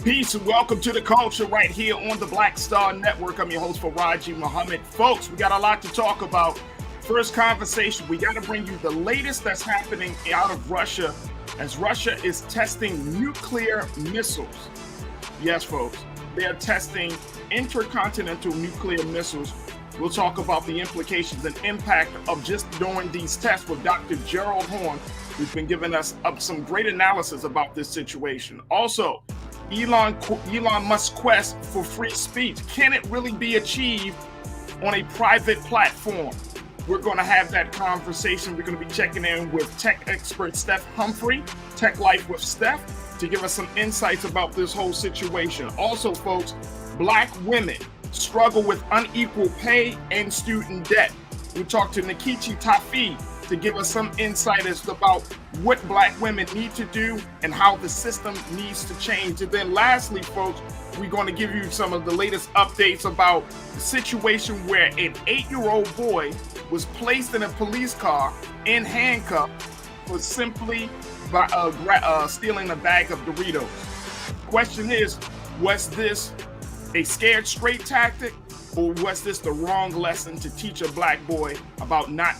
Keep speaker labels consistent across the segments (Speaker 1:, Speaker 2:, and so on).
Speaker 1: Peace and welcome to the culture right here on the Black Star Network. I'm your host, Faraji Muhammad. Folks, we got a lot to talk about. First conversation, we got to bring you the latest that's happening out of Russia as Russia is testing nuclear missiles. Yes, folks, they're testing intercontinental nuclear missiles. We'll talk about the implications and impact of just doing these tests with Dr. Gerald Horne, who's been giving us some great analysis about this situation. Also, Elon Musk's quest for free speech. Can it really be achieved on a private platform? We're going to have that conversation. We're going to be checking in with tech expert Steph Humphrey, Tech Life with Steph, to give us some insights about this whole situation. Also, folks, Black women struggle with unequal pay and student debt. We talked to Nikichi Tafi to give us some insight as to about what Black women need to do and how the system needs to change. And then lastly, folks, we're going to give you some of the latest updates about the situation where an 8-year-old boy was placed in a police car in handcuffs for simply stealing a bag of Doritos. Question is, was this a scared straight tactic, or was this the wrong lesson to teach a Black boy about not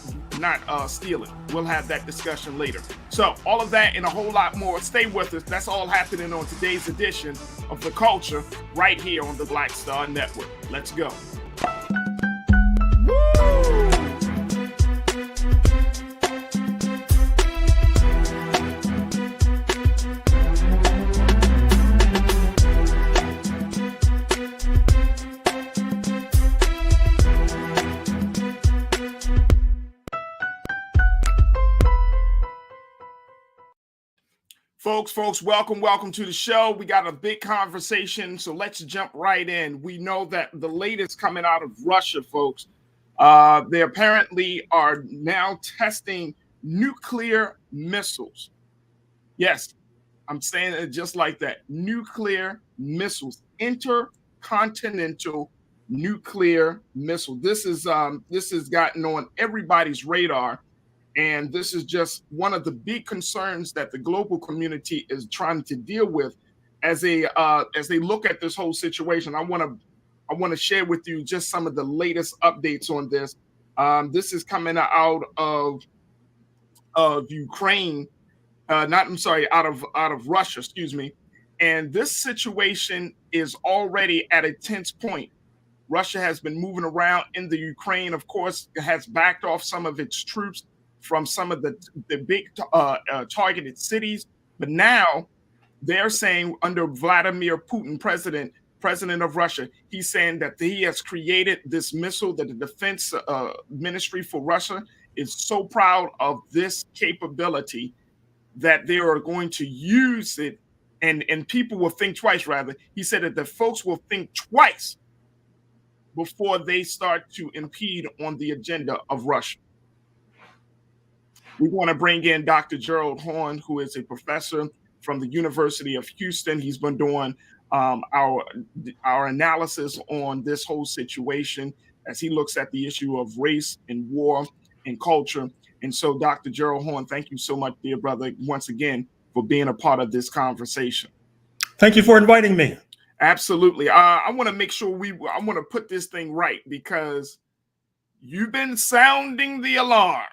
Speaker 1: stealing? We'll have that discussion later. So all of that and a whole lot more. Stay with us. That's all happening on today's edition of The Culture right here on the Black Star Network. Let's go. Folks, welcome to the show. We got a big conversation, so let's jump right in. We know that the latest coming out of Russia, folks, they apparently are now testing nuclear missiles. Yes, I'm saying it just like that. Nuclear missiles, intercontinental nuclear missile. This has gotten on everybody's radar. And this is just one of the big concerns that the global community is trying to deal with as they look at this whole situation. I want to share with you just some of the latest updates on this. This is coming out of Ukraine, out of Russia, excuse me. And this situation is already at a tense point. Russia has been moving around in the Ukraine, of course, has backed off some of its troops from some of the big targeted cities. But now they're saying under Vladimir Putin, president of Russia, he's saying that he has created this missile, that the defense ministry for Russia is so proud of this capability that they are going to use it, and people will think twice, rather. He said that the folks will think twice before they start to impede on the agenda of Russia. We want to bring in Dr. Gerald Horne, who is a professor from the University of Houston. He's been doing our analysis on this whole situation as he looks at the issue of race and war and culture. And so, Dr. Gerald Horne, thank you so much, dear brother, once again, for being a part of this conversation.
Speaker 2: Thank you for inviting me.
Speaker 1: Absolutely. I want to make sure I want to put this thing right, because you've been sounding the alarm.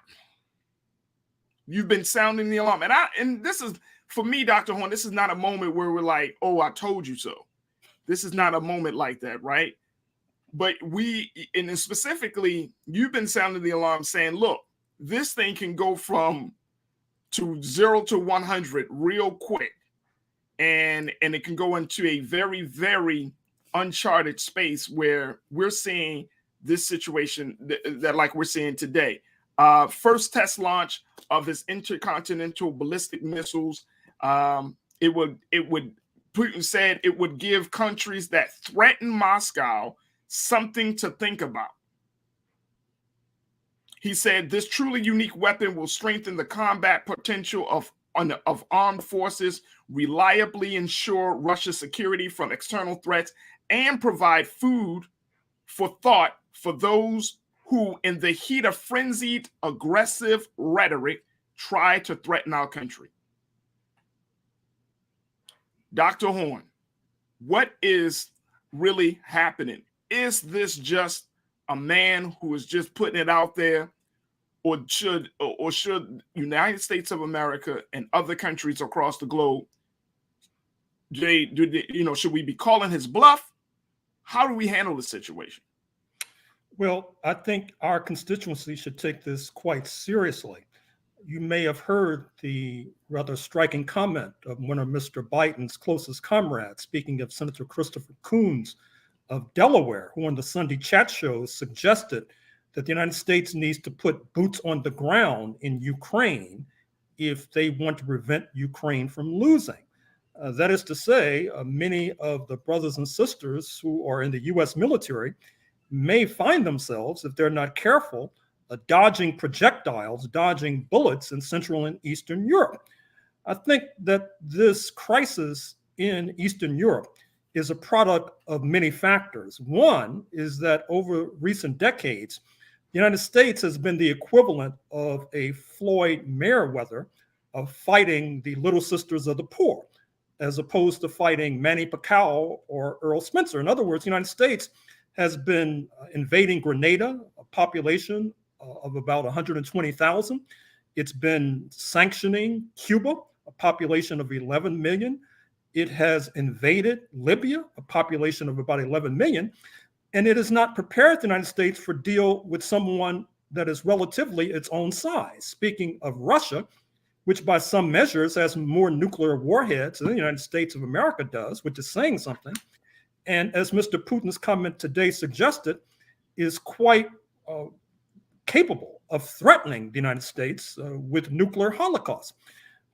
Speaker 1: You've been sounding the alarm. And this is, for me, Dr. Horne, this is not a moment where we're like, oh, I told you so. This is not a moment like that, right? But and specifically, you've been sounding the alarm saying, look, this thing can go from 0 to 100 real quick. And it can go into a very, very uncharted space where we're seeing this situation that like we're seeing today. First test launch of this intercontinental ballistic missiles. Putin said it would give countries that threaten Moscow something to think about. He said this truly unique weapon will strengthen the combat potential of armed forces, reliably ensure Russia's security from external threats, and provide food for thought for those who, in the heat of frenzied, aggressive rhetoric, try to threaten our country. Dr. Horne, what is really happening? Is this just a man who is just putting it out there, or should United States of America and other countries across the globe, should we be calling his bluff? How do we handle the situation?
Speaker 2: Well, I think our constituency should take this quite seriously. You may have heard the rather striking comment of one of Mr. Biden's closest comrades, speaking of Senator Christopher Coons of Delaware, who on the Sunday chat shows suggested that the United States needs to put boots on the ground in Ukraine if they want to prevent Ukraine from losing. That is to say, many of the brothers and sisters who are in the US military may find themselves, if they're not careful, dodging projectiles, dodging bullets in Central and Eastern Europe. I think that this crisis in Eastern Europe is a product of many factors. One is that over recent decades, the United States has been the equivalent of a Floyd Mayweather of fighting the Little Sisters of the Poor, as opposed to fighting Manny Pacquiao or Earl Spencer. In other words, the United States has been invading Grenada, a population of about 120,000. It's been sanctioning Cuba, a population of 11 million. It has invaded Libya, a population of about 11 million. And it has not prepared the United States for deal with someone that is relatively its own size. Speaking of Russia, which by some measures has more nuclear warheads than the United States of America does, which is saying something. And as Mr. Putin's comment today suggested, is quite capable of threatening the United States with nuclear holocaust.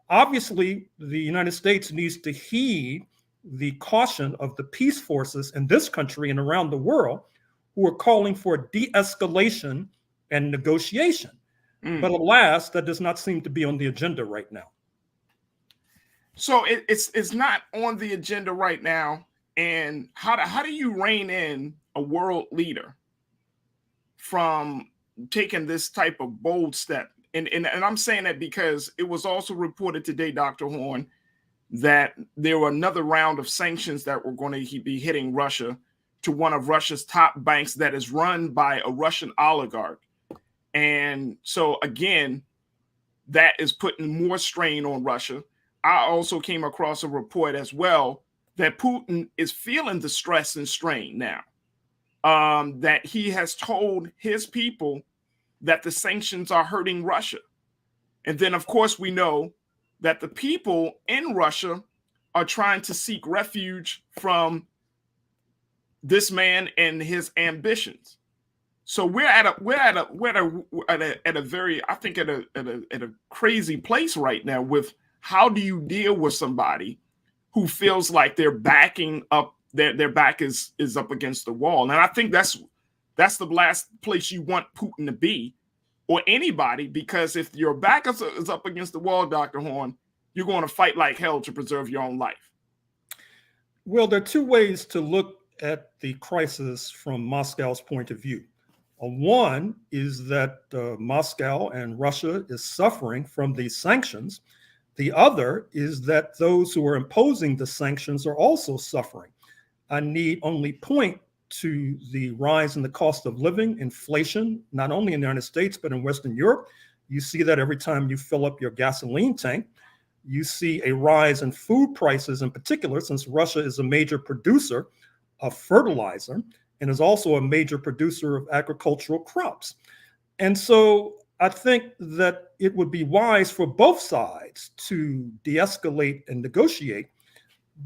Speaker 2: Obviously, the United States needs to heed the caution of the peace forces in this country and around the world who are calling for de-escalation and negotiation. But alas, that does not seem to be on the agenda right now.
Speaker 1: So it's not on the agenda right now. And how do you rein in a world leader from taking this type of bold step? And I'm saying that because it was also reported today, Dr. Horn, that there were another round of sanctions that were going to be hitting Russia, to one of Russia's top banks that is run by a Russian oligarch. And so, again, that is putting more strain on Russia. I also came across a report as well that Putin is feeling the stress and strain now, that he has told his people that the sanctions are hurting Russia. And then, of course, we know that the people in Russia are trying to seek refuge from this man and his ambitions. So we're at a very, I think, at a crazy place right now with how do you deal with somebody who feels like they're backing up, their back is up against the wall. And I think that's the last place you want Putin to be, or anybody, because if your back is up against the wall, Dr. Horn, you're going to fight like hell to preserve your own life.
Speaker 2: Well, there are two ways to look at the crisis from Moscow's point of view. One is that Moscow and Russia is suffering from these sanctions. The other is that those who are imposing the sanctions are also suffering. I need only point to the rise in the cost of living, inflation, not only in the United States, but in Western Europe. You see that every time you fill up your gasoline tank. You see a rise in food prices in particular, since Russia is a major producer of fertilizer and is also a major producer of agricultural crops. And so I think that it would be wise for both sides to de-escalate and negotiate,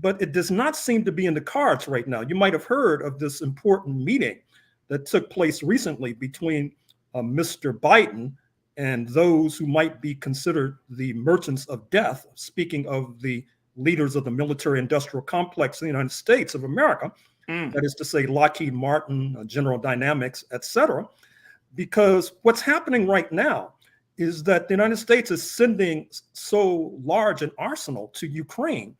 Speaker 2: but it does not seem to be in the cards right now. You might have heard of this important meeting that took place recently between Mr. Biden and those who might be considered the merchants of death, speaking of the leaders of the military-industrial complex in the United States of America, that is to say Lockheed Martin, General Dynamics, et cetera, because what's happening right now is that the United States is sending so large an arsenal to Ukraine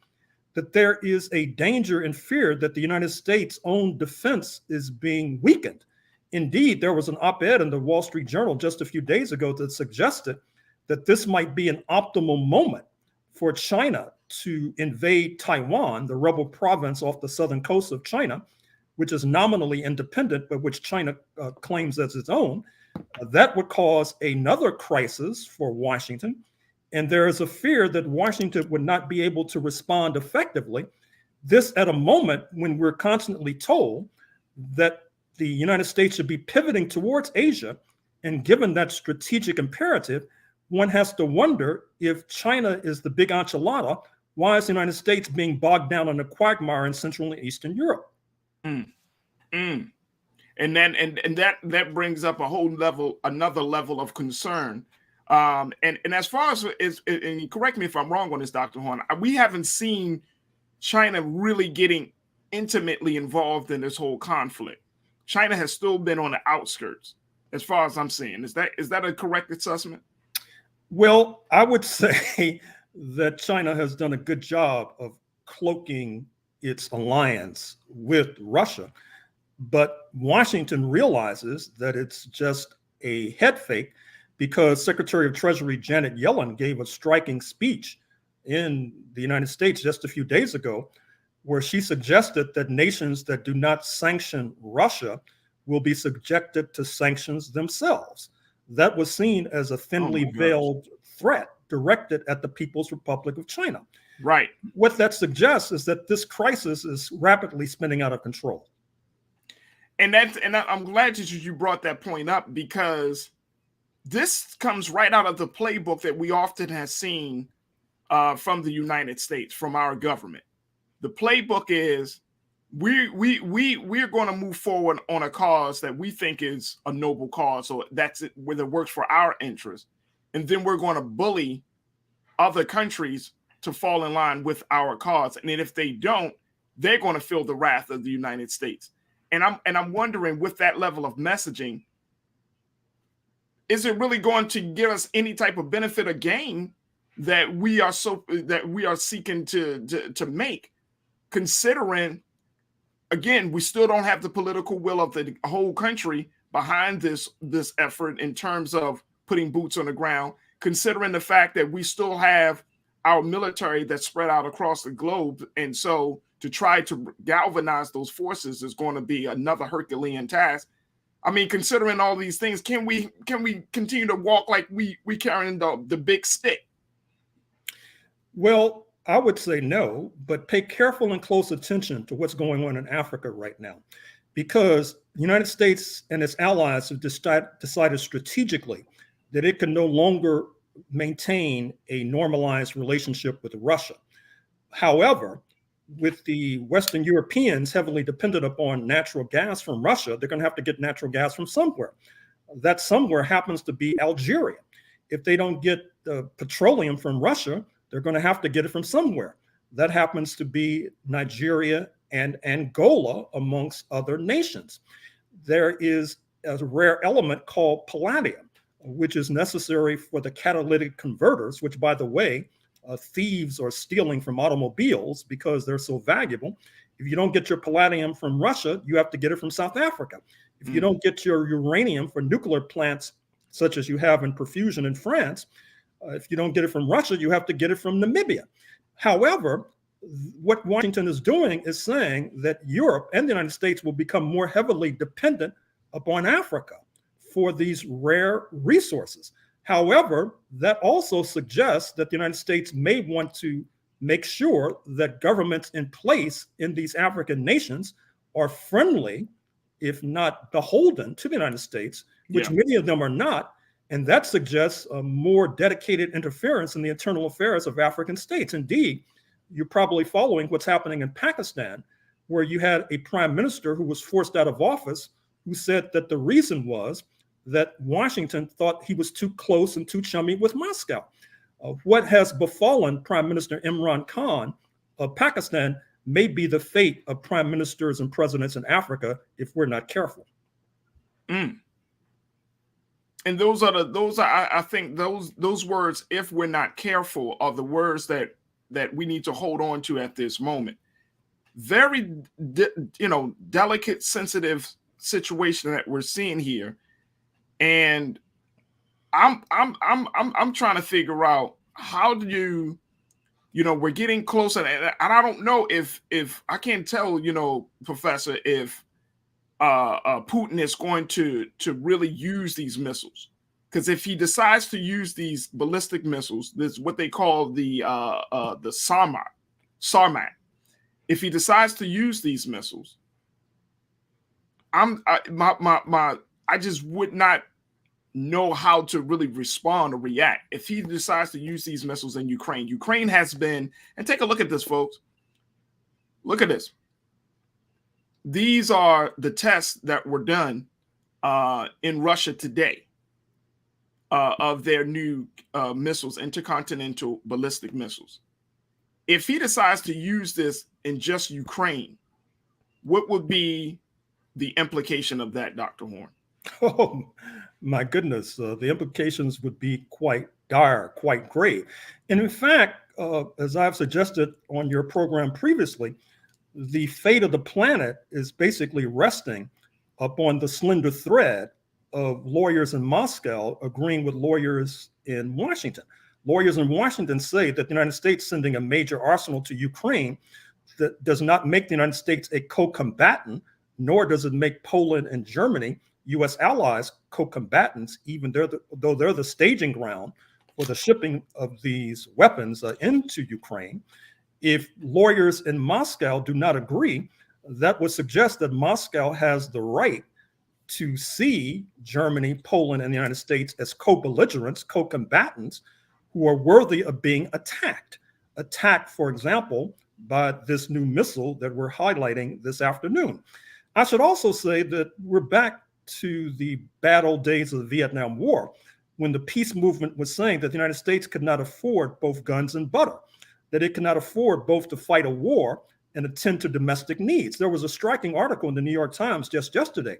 Speaker 2: that there is a danger and fear that the United States' own defense is being weakened. Indeed, there was an op-ed in the Wall Street Journal just a few days ago that suggested that this might be an optimal moment for China to invade Taiwan, the rebel province off the southern coast of China, which is nominally independent, but which China claims as its own, that would cause another crisis for Washington. And there is a fear that Washington would not be able to respond effectively. This at a moment when we're constantly told that the United States should be pivoting towards Asia. And given that strategic imperative, one has to wonder, if China is the big enchilada, why is the United States being bogged down in a quagmire in Central and Eastern Europe?
Speaker 1: Mm, mm. And then that brings up another level of concern. And as far as and correct me if I'm wrong on this, Dr. Horn, we haven't seen China really getting intimately involved in this whole conflict. China has still been on the outskirts, as far as I'm seeing. Is that a correct assessment?
Speaker 2: Well, I would say that China has done a good job of cloaking its alliance with Russia. But Washington realizes that it's just a head fake, because Secretary of Treasury Janet Yellen gave a striking speech in the United States just a few days ago, where she suggested that nations that do not sanction Russia will be subjected to sanctions themselves. That was seen as a thinly veiled threat directed at the People's Republic of China.
Speaker 1: Right.
Speaker 2: What that suggests is that this crisis is rapidly spinning out of control.
Speaker 1: And I'm glad that you brought that point up, because this comes right out of the playbook that we often have seen from the United States, from our government. The playbook is we're going to move forward on a cause that we think is a noble cause, so that's it, whether it works for our interest, and then we're going to bully other countries to fall in line with our cause, and then if they don't, they're going to feel the wrath of the United States. And I'm wondering, with that level of messaging, is it really going to give us any type of benefit or gain that we are seeking to make, considering, again, we still don't have the political will of the whole country behind this effort in terms of putting boots on the ground, considering the fact that we still have our military that's spread out across the globe. And so to try to galvanize those forces is going to be another Herculean task. I mean, considering all these things, can we continue to walk like we carrying the big stick?
Speaker 2: Well, I would say no, but pay careful and close attention to what's going on in Africa right now, because the United States and its allies have decided strategically that it can no longer maintain a normalized relationship with Russia. However, with the Western Europeans heavily dependent upon natural gas from Russia, they're going to have to get natural gas from somewhere. That somewhere happens to be Algeria. If they don't get the petroleum from Russia, they're going to have to get it from somewhere. That happens to be Nigeria and Angola, amongst other nations. There is a rare element called palladium, which is necessary for the catalytic converters, which, by the way, thieves are stealing from automobiles because they're so valuable. If you don't get your palladium from Russia, you have to get it from South Africa. If you don't get your uranium for nuclear plants, such as you have in Perfusion in France, if you don't get it from Russia, you have to get it from Namibia. However, what Washington is doing is saying that Europe and the United States will become more heavily dependent upon Africa for these rare resources. However, that also suggests that the United States may want to make sure that governments in place in these African nations are friendly, if not beholden, to the United States, which many of them are not. And that suggests a more dedicated interference in the internal affairs of African states. Indeed, you're probably following what's happening in Pakistan, where you had a prime minister who was forced out of office, who said that the reason was that Washington thought he was too close and too chummy with Moscow. What has befallen Prime Minister Imran Khan of Pakistan may be the fate of prime ministers and presidents in Africa if we're not careful.
Speaker 1: And those are I think those words, if we're not careful, are the words that we need to hold on to at this moment. Very delicate, sensitive situation that we're seeing here. And I'm trying to figure out, how do we're getting closer, and I don't know if I can't tell, Professor, if Putin is going to really use these missiles. Because if he decides to use these ballistic missiles, this what they call the Sarmat. If he decides to use these missiles, I just would not know how to really respond or react if he decides to use these missiles in Ukraine. Ukraine has been, and take a look at this, folks. Look at this. These are the tests that were done in Russia today of their new missiles, intercontinental ballistic missiles. If he decides to use this in just Ukraine, what would be the implication of that, Dr. Horn?
Speaker 2: Oh, my goodness. The implications would be quite dire, quite grave. And in fact, as I've suggested on your program previously, the fate of the planet is basically resting upon the slender thread of lawyers in Moscow agreeing with lawyers in Washington. Lawyers in Washington say that the United States sending a major arsenal to Ukraine that does not make the United States a co-combatant, nor does it make Poland and Germany, U.S. allies, co-combatants, even though they're the staging ground for the shipping of these weapons into Ukraine. If lawyers in Moscow do not agree, that would suggest that Moscow has the right to see Germany, Poland, and the United States as co-belligerents, co-combatants who are worthy of being attacked. Attacked, for example, by this new missile that we're highlighting this afternoon. I should also say that we're back to the bad old days of the Vietnam War, when the peace movement was saying that the United States could not afford both guns and butter, that it could not afford both to fight a war and attend to domestic needs. There was a striking article in the New York Times just yesterday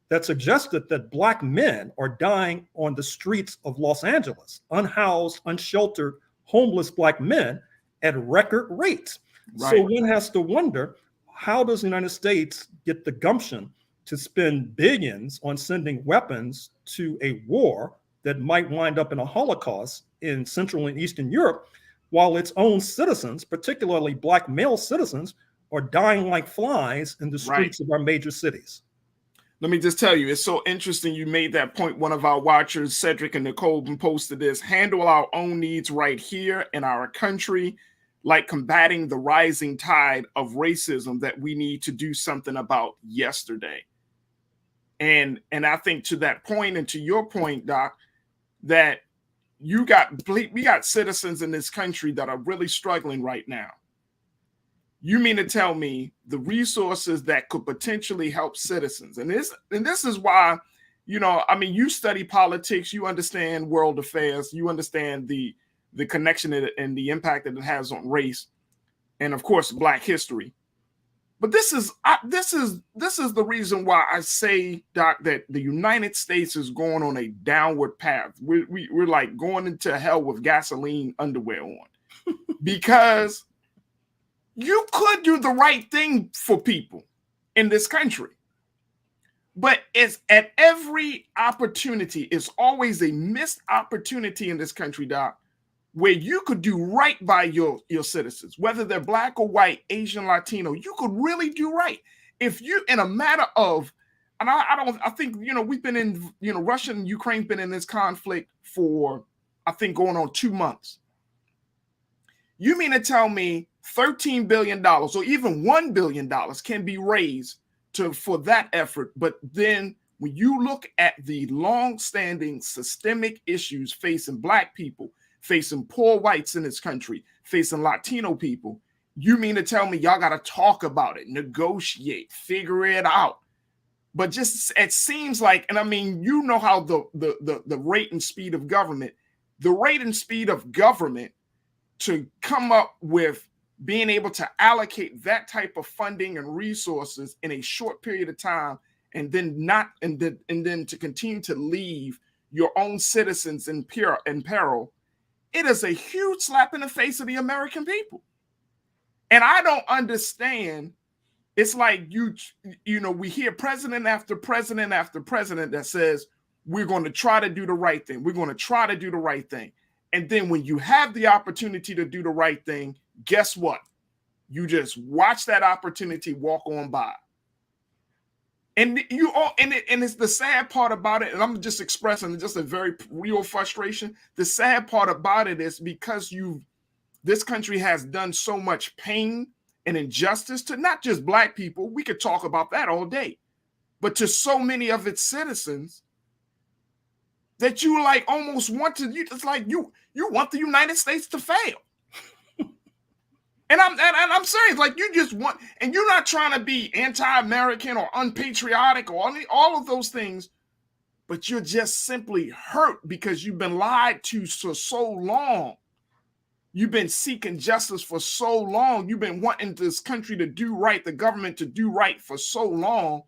Speaker 2: that suggested that Black men are dying on the streets of Los Angeles, unhoused, unsheltered, homeless Black men at record rates. Right. So one has to wonder, how does the United States get the gumption to spend billions on sending weapons to a war that might wind up in a Holocaust in Central and Eastern Europe, while its own citizens, particularly Black male citizens, are dying like flies in the streets of our major cities?
Speaker 1: Let me just tell you, it's so interesting you made that point. One of our watchers, Cedric and Nicole, posted this: handle our own needs right here in our country, like combating the rising tide of racism that we need to do something about yesterday. And I think to that point, and to your point, Doc, that we got citizens in this country that are really struggling right now. You mean to tell me the resources that could potentially help citizens? And this is why, you study politics, you understand world affairs, you understand the connection and the impact that it has on race, and of course Black history. But this is the reason why I say, Doc, that the United States is going on a downward path. We're like going into hell with gasoline underwear on, because you could do the right thing for people in this country, but it's at every opportunity. It's always a missed opportunity in this country, Doc, where you could do right by your citizens, whether they're Black or white, Asian, Latino. You could really do right if you, in a matter of, and I think, we've been in, Russia and Ukraine's been in this conflict for, I think, going on 2 months. You mean to tell me $13 billion or even $1 billion can be raised for that effort, but then when you look at the long-standing systemic issues facing Black people, facing poor whites in this country, facing Latino people, you mean to tell me y'all got to talk about it, negotiate, figure it out? But just, it seems like, and I mean, how the rate and speed of government, to come up with being able to allocate that type of funding and resources in a short period of time, and then to continue to leave your own citizens in peril. It is a huge slap in the face of the American people. And I don't understand. It's like, we hear president after president after president that says, we're going to try to do the right thing. We're going to try to do the right thing. And then when you have the opportunity to do the right thing, guess what? You just watch that opportunity walk on by. And it's the sad part about it, and I'm just expressing just a very real frustration. The sad part about it is because this country has done so much pain and injustice to not just Black people. We could talk about that all day, but to so many of its citizens that you like almost want to. It's like you want the United States to fail. And I'm serious. Like you just want, and you're not trying to be anti-American or unpatriotic or all of those things, but you're just simply hurt because you've been lied to for so long. You've been seeking justice for so long. You've been wanting this country to do right, the government to do right for so long.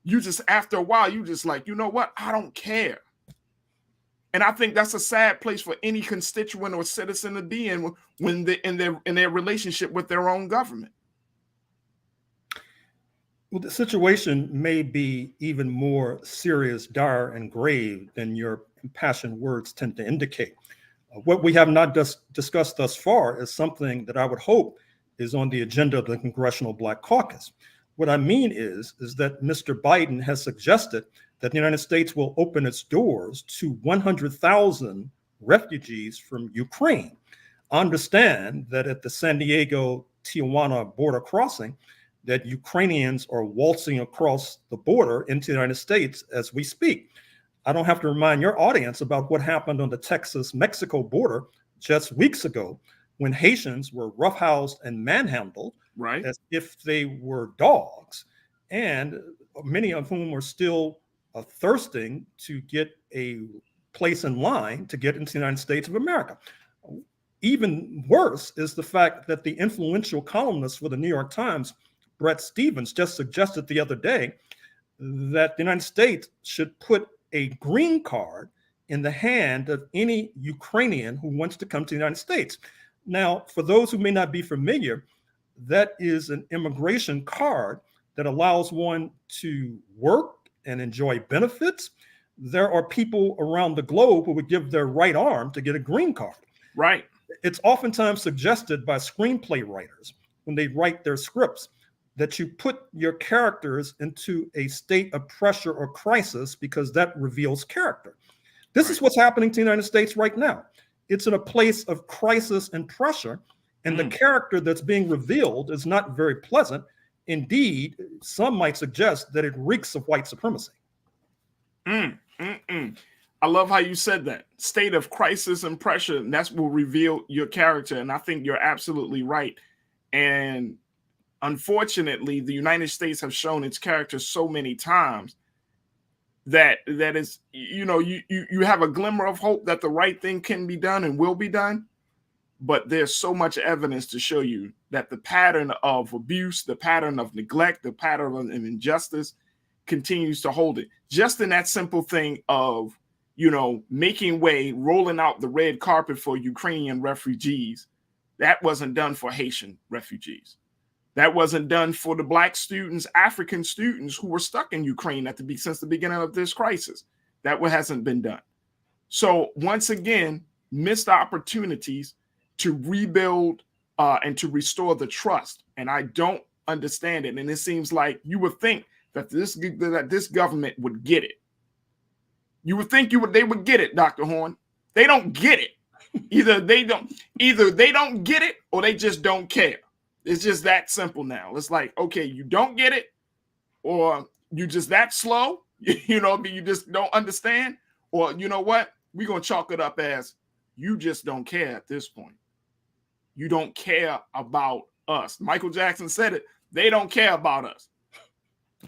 Speaker 1: You just, after a while, you just like, you know what? I don't care. And I think that's a sad place for any constituent or citizen to be in when they in their relationship with their own government.
Speaker 2: Well, the situation may be even more serious, dire, and grave than your impassioned words tend to indicate. What we have not discussed thus far is something that I would hope is on the agenda of the Congressional Black Caucus. What I mean is that Mr. Biden has suggested that the United States will open its doors to 100,000 refugees from Ukraine. I understand that at the San Diego-Tijuana border crossing, that Ukrainians are waltzing across the border into the United States as we speak. I don't have to remind your audience about what happened on the Texas-Mexico border just weeks ago when Haitians were roughhoused and manhandled, right, as if they were dogs, and many of whom were still thirsting to get a place in line to get into the United States of America. Even worse is the fact that the influential columnist for the New York Times, Bret Stephens, just suggested the other day that the United States should put a green card in the hand of any Ukrainian who wants to come to the United States. Now, for those who may not be familiar, that is an immigration card that allows one to work and enjoy benefits. There are people around the globe who would give their right arm to get a green card.
Speaker 1: Right.
Speaker 2: It's oftentimes suggested by screenplay writers when they write their scripts that you put your characters into a state of pressure or crisis because that reveals character. This is what's happening to the United States right now. It's in a place of crisis and pressure, and the character that's being revealed is not very pleasant. Indeed, some might suggest that it reeks of white supremacy.
Speaker 1: I love how you said that. State of crisis and pressure, and that's what will reveal your character. And I think you're absolutely right. And unfortunately, the United States have shown its character so many times that is, you have a glimmer of hope that the right thing can be done and will be done. But there's so much evidence to show you that the pattern of abuse, the pattern of neglect, the pattern of injustice continues to hold it. Just in that simple thing of, making way, rolling out the red carpet for Ukrainian refugees, that wasn't done for Haitian refugees. That wasn't done for the Black students, African students who were stuck in Ukraine since the beginning of this crisis. That hasn't been done. So once again, missed opportunities to rebuild and to restore the trust. And I don't understand it. And it seems like you would think that this government would get it. You would think they would get it, Dr. Horn. They don't get it. Either they don't get it or they just don't care. It's just that simple now. It's like, okay, you don't get it, or you just that slow, you just don't understand, or you know what? We're going to chalk it up as you just don't care at this point. You don't care about us. Michael Jackson said it. They don't care about us.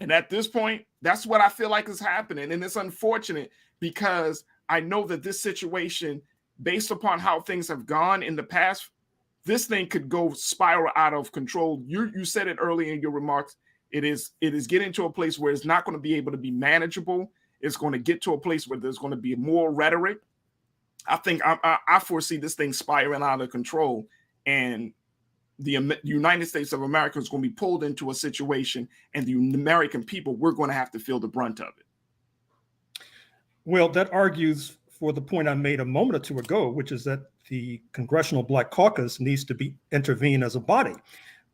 Speaker 1: And at this point, that's what I feel like is happening. And it's unfortunate because I know that this situation, based upon how things have gone in the past, this thing could go spiral out of control. You said it earlier in your remarks. It is getting to a place where it's not going to be able to be manageable. It's going to get to a place where there's going to be more rhetoric. I think I foresee this thing spiraling out of control, and the United States of America is going to be pulled into a situation, and the American people, we're going to have to feel the brunt of it.
Speaker 2: Well, that argues for the point I made a moment or two ago, which is that the Congressional Black Caucus needs to be intervene as a body.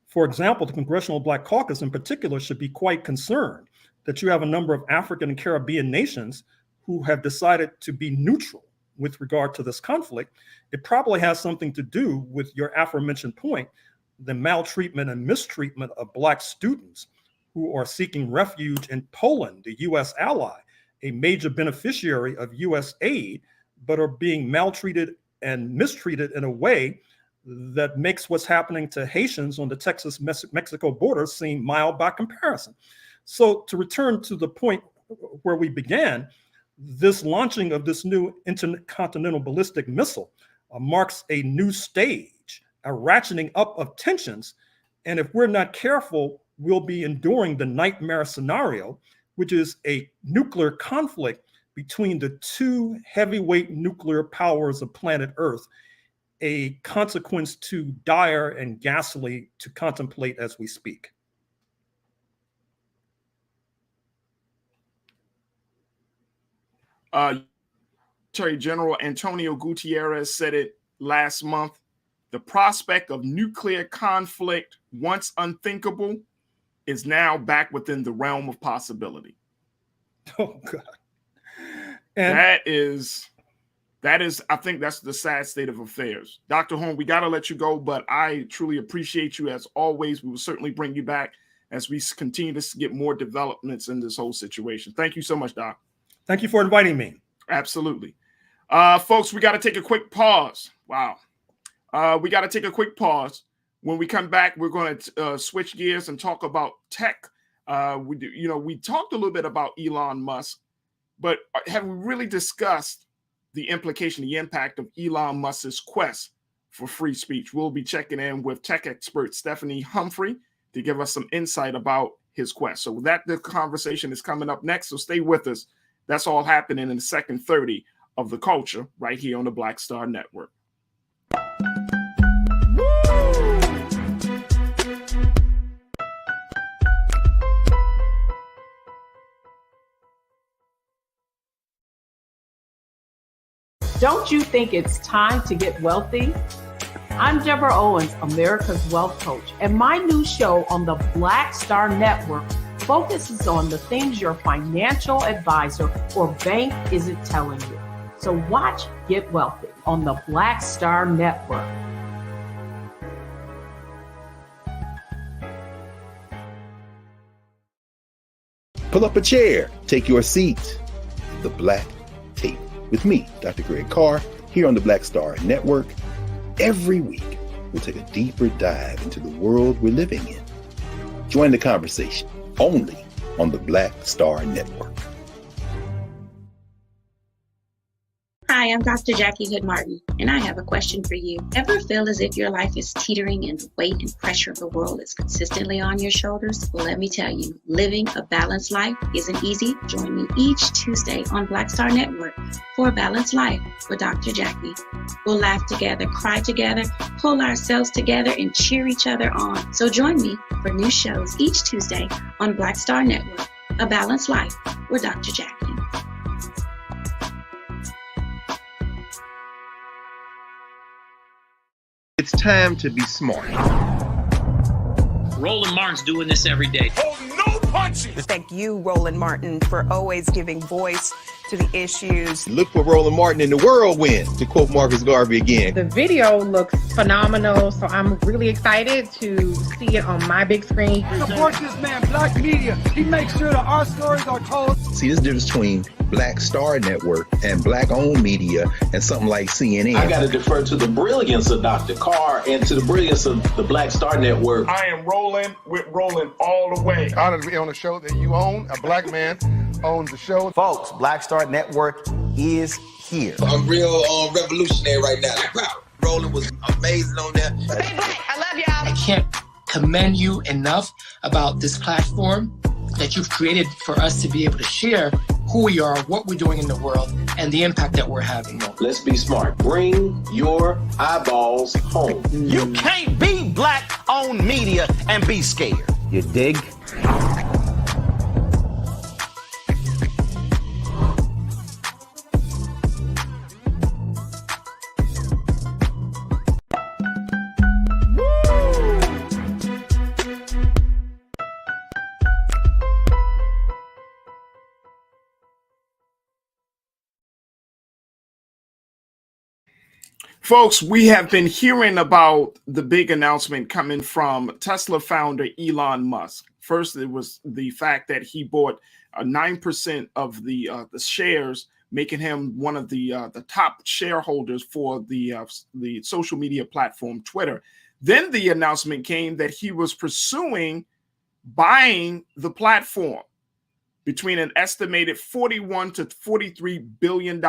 Speaker 2: For example, the Congressional Black Caucus in particular should be quite concerned that you have a number of African and Caribbean nations who have decided to be neutral with regard to this conflict. It probably has something to do with your aforementioned point, the maltreatment and mistreatment of Black students who are seeking refuge in Poland, the US ally, a major beneficiary of US aid, but are being maltreated and mistreated in a way that makes what's happening to Haitians on the Texas-Mexico border seem mild by comparison. So to return to the point where we began, this launching of this new intercontinental ballistic missile marks a new stage, a ratcheting up of tensions. And if we're not careful, we'll be enduring the nightmare scenario, which is a nuclear conflict between the two heavyweight nuclear powers of planet Earth, a consequence too dire and ghastly to contemplate as we speak.
Speaker 1: Secretary General Antonio Gutierrez said it last month. The prospect of nuclear conflict, once unthinkable, is now back within the realm of possibility.
Speaker 2: Oh, God. And
Speaker 1: that is, I think that's the sad state of affairs. Dr. Horn, we got to let you go, but I truly appreciate you as always. We will certainly bring you back as we continue to get more developments in this whole situation. Thank you so much, Doc.
Speaker 2: Thank you for inviting me.
Speaker 1: Absolutely. Folks, we got to take a quick pause. Wow. We got to take a quick pause. When we come back, we're going to switch gears and talk about tech. We talked a little bit about Elon Musk, but have we really discussed the implication, the impact of Elon Musk's quest for free speech? We'll be checking in with tech expert Stephanie Humphrey to give us some insight about his quest. So the conversation is coming up next, so stay with us. That's all happening in the second 30 of The Culture right here on the Black Star Network.
Speaker 3: Don't you think it's time to get wealthy? I'm Deborah Owens, America's Wealth Coach, and my new show on the Black Star Network focuses on the things your financial advisor or bank isn't telling you. So watch Get Wealthy on the Black Star Network.
Speaker 4: Pull up a chair, take your seat. The Black Tape with me, Dr. Greg Carr, here on the Black Star Network. Every week, we'll take a deeper dive into the world we're living in. Join the conversation only on the Black Star Network.
Speaker 5: Hi, I'm Dr. Jackie Hood Martin, and I have a question for you. Ever feel as if your life is teetering and the weight and pressure of the world is consistently on your shoulders? Well, let me tell you, living a balanced life isn't easy. Join me each Tuesday on Black Star Network for A Balanced Life with Dr. Jackie. We'll laugh together, cry together, pull ourselves together, and cheer each other on. So join me for new shows each Tuesday on Black Star Network, A Balanced Life with Dr. Jackie.
Speaker 4: It's time to be smart.
Speaker 6: Roland Martin's doing this every day.
Speaker 1: Oh, no punches!
Speaker 7: Thank you, Roland Martin, for always giving voice to the issues.
Speaker 4: Look for Roland Martin in the whirlwind, to quote Marcus Garvey again.
Speaker 8: The video looks phenomenal, so I'm really excited to see it on my big screen.
Speaker 9: Support this man, Black Media. He makes sure that our stories are told.
Speaker 4: See, there's a difference between Black Star Network and Black-owned media and something like CNN.
Speaker 10: I got to defer to the brilliance of Dr. Carr and to the brilliance of the Black Star Network.
Speaker 1: I am rolling with Roland all the way.
Speaker 9: Honored to be on a show that you own. A black man owns the show.
Speaker 11: Folks, Black Star Network is here.
Speaker 12: I'm real revolutionary right now. Roland was amazing on there.
Speaker 13: Stay black. I love y'all.
Speaker 14: I can't commend you enough about this platform that you've created for us to be able to share who we are, what we're doing in the world, and the impact that we're having.
Speaker 10: Let's be smart. Bring your eyeballs home.
Speaker 11: You can't be Black-owned media and be scared. You dig?
Speaker 1: Folks, we have been hearing about the big announcement coming from Tesla founder Elon Musk. First, it was the fact that he bought 9% of the shares, making him one of the top shareholders for the social media platform Twitter. Then the announcement came that he was pursuing buying the platform between an estimated $41 to $43 billion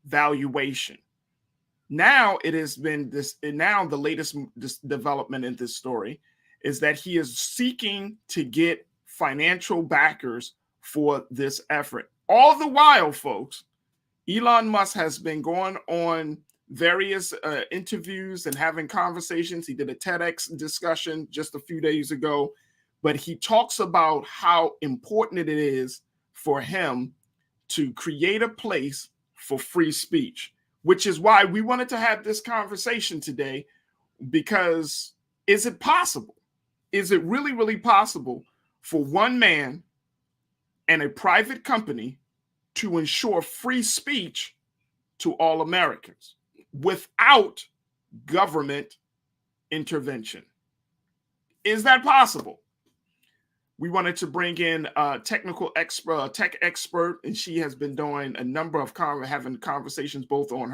Speaker 1: valuation. Now it has been this, and now the latest development in this story is that he is seeking to get financial backers for this effort. All the while, folks, Elon Musk has been going on various interviews and having conversations. He did a TEDx discussion just a few days ago, but he talks about how important it is for him to create a place for free speech, which is why we wanted to have this conversation today, because is it possible? Is it really, really possible for one man and a private company to ensure free speech to all Americans without government intervention? Is that possible? We wanted to bring in a technical expert, tech expert, and she has been doing a number of having conversations both on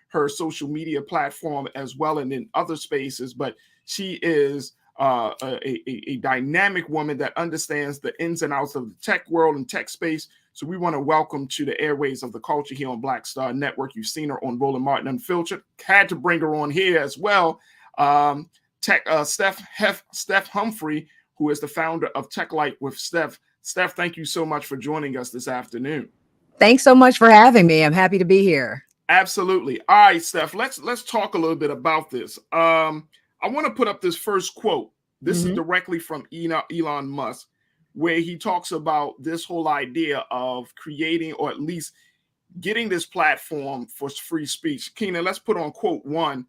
Speaker 1: her social media platform as well and in other spaces. But she is a dynamic woman that understands the ins and outs of the tech world and tech space. So we want to welcome to the airways of the culture here on Black Star Network. You've seen her on Roland Martin Unfiltered. Had to bring her on here as well. Steph Humphrey, who is the founder of Tech Light with Steph. Steph, thank you so much for joining us this afternoon.
Speaker 13: Thanks so much for having me. I'm happy to be here.
Speaker 1: Absolutely. All right, Steph, let's talk a little bit about this. I want to put up this first quote. This is directly from Elon Musk, where he talks about this whole idea of creating, or at least getting, this platform for free speech. Keenan, let's put on quote 1.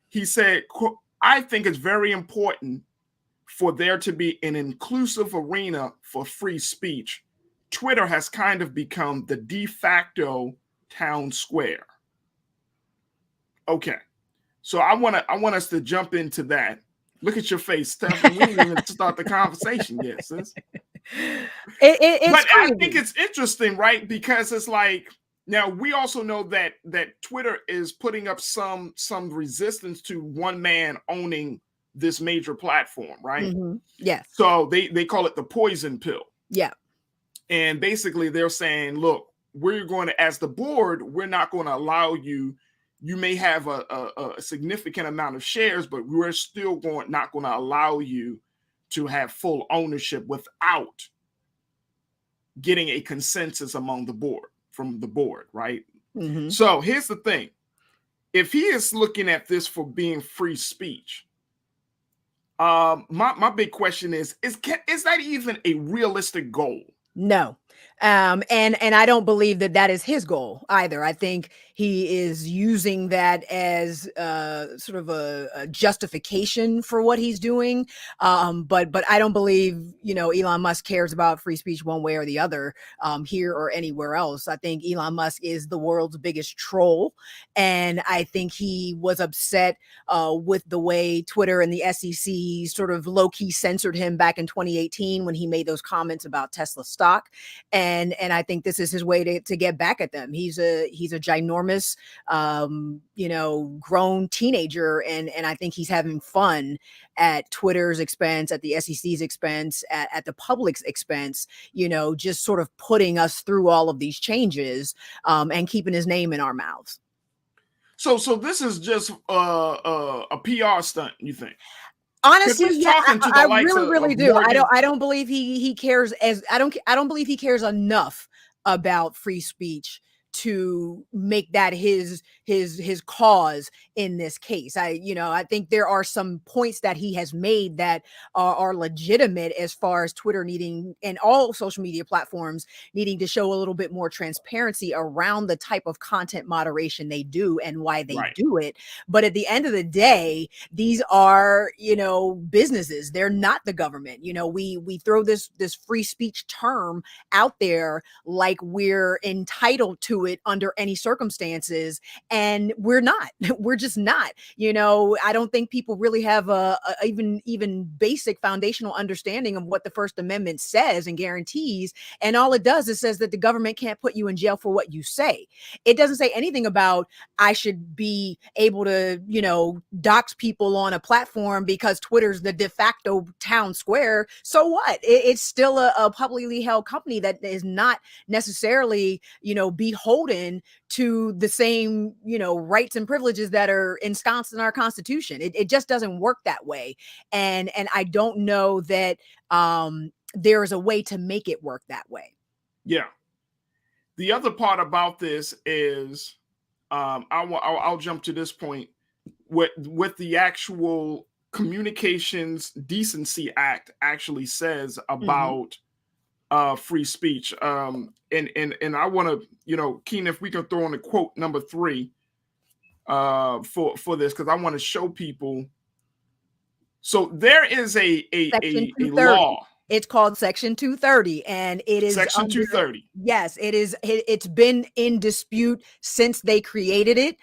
Speaker 1: He said, quote, "I think it's very important for there to be an inclusive arena for free speech. Twitter has kind of become the de facto town square." Okay, so I want us to jump into that. Look at your face, Steph. We didn't even start the conversation yet, sis. But I think it's interesting, right? Because it's like, now we also know that Twitter is putting up some resistance to one man owning this major platform, right?
Speaker 13: Yes.
Speaker 1: So they call it the poison pill.
Speaker 13: Yeah.
Speaker 1: And basically they're saying, look, we're going to, as the board, we're not going to allow you. You may have a significant amount of shares, but we're still not going to allow you to have full ownership without getting a consensus from the board, right? So here's the thing. If he is looking at this for being free speech, my big question is that even a realistic goal?
Speaker 13: No. And I don't believe that is his goal either. I think he is using that as sort of a justification for what he's doing. But I don't believe, Elon Musk cares about free speech one way or the other, here or anywhere else. I think Elon Musk is the world's biggest troll. And I think he was upset with the way Twitter and the SEC sort of low-key censored him back in 2018 when he made those comments about Tesla stock. And I think this is his way to get back at them. He's a ginormous, grown teenager. And I think he's having fun at Twitter's expense, at the SEC's expense, at the public's expense, just sort of putting us through all of these changes and keeping his name in our mouths.
Speaker 1: So this is just a PR stunt, you think?
Speaker 13: Honestly, yeah, I really do. I don't believe he cares I don't believe he cares enough about free speech to make that his cause in this case. I think there are some points that he has made that are legitimate, as far as Twitter needing, and all social media platforms needing, to show a little bit more transparency around the type of content moderation they do and why they do it. But at the end of the day, these are, businesses. They're not the government. We throw this free speech term out there like we're entitled to it under any circumstances. and we're not. We're just not. I don't think people really have a even basic foundational understanding of what the First Amendment says and guarantees. And all it does is says that the government can't put you in jail for what you say. It doesn't say anything about I should be able to, dox people on a platform because Twitter's the de facto town square. So what? It's still a publicly held company that is not necessarily, beholden to the same, rights and privileges that are ensconced in our Constitution. It just doesn't work that way. And I don't know that there is a way to make it work that way.
Speaker 1: Yeah. The other part about this is I'll jump to this point with the actual Communications Decency Act actually says about free speech. And I want to, Keenan, if we can throw in a quote number 3 for this, because I want to show people. So there is a law.
Speaker 13: It's called Section 230, and it is
Speaker 1: Section 230.
Speaker 13: Yes, it is. It's been in dispute since they created it.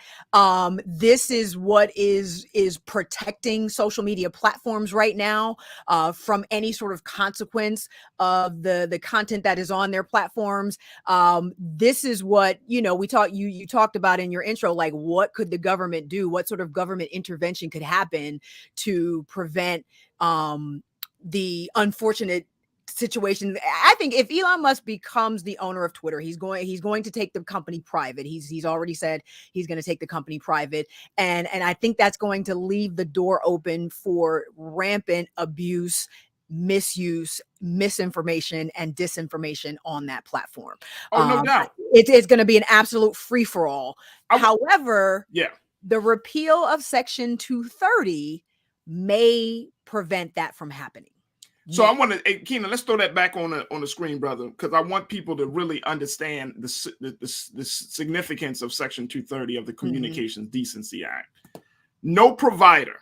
Speaker 13: This is what is protecting social media platforms right now from any sort of consequence of the content that is on their platforms. This is what you talked about in your intro. Like, what could the government do? What sort of government intervention could happen to prevent the unfortunate situation? I think if Elon Musk becomes the owner of Twitter, he's going to take the company private. He's already said he's going to take the company private, and I think that's going to leave the door open for rampant abuse, misuse, misinformation, and disinformation on that platform.
Speaker 1: Oh, no doubt.
Speaker 13: It's going to be an absolute free-for-all. However,
Speaker 1: yeah,
Speaker 13: the repeal of Section 230 may prevent that from happening.
Speaker 1: So I want to, Keenan, let's throw that back on the screen, brother, because I want people to really understand the significance of Section 230 of the Communications Decency Act. No provider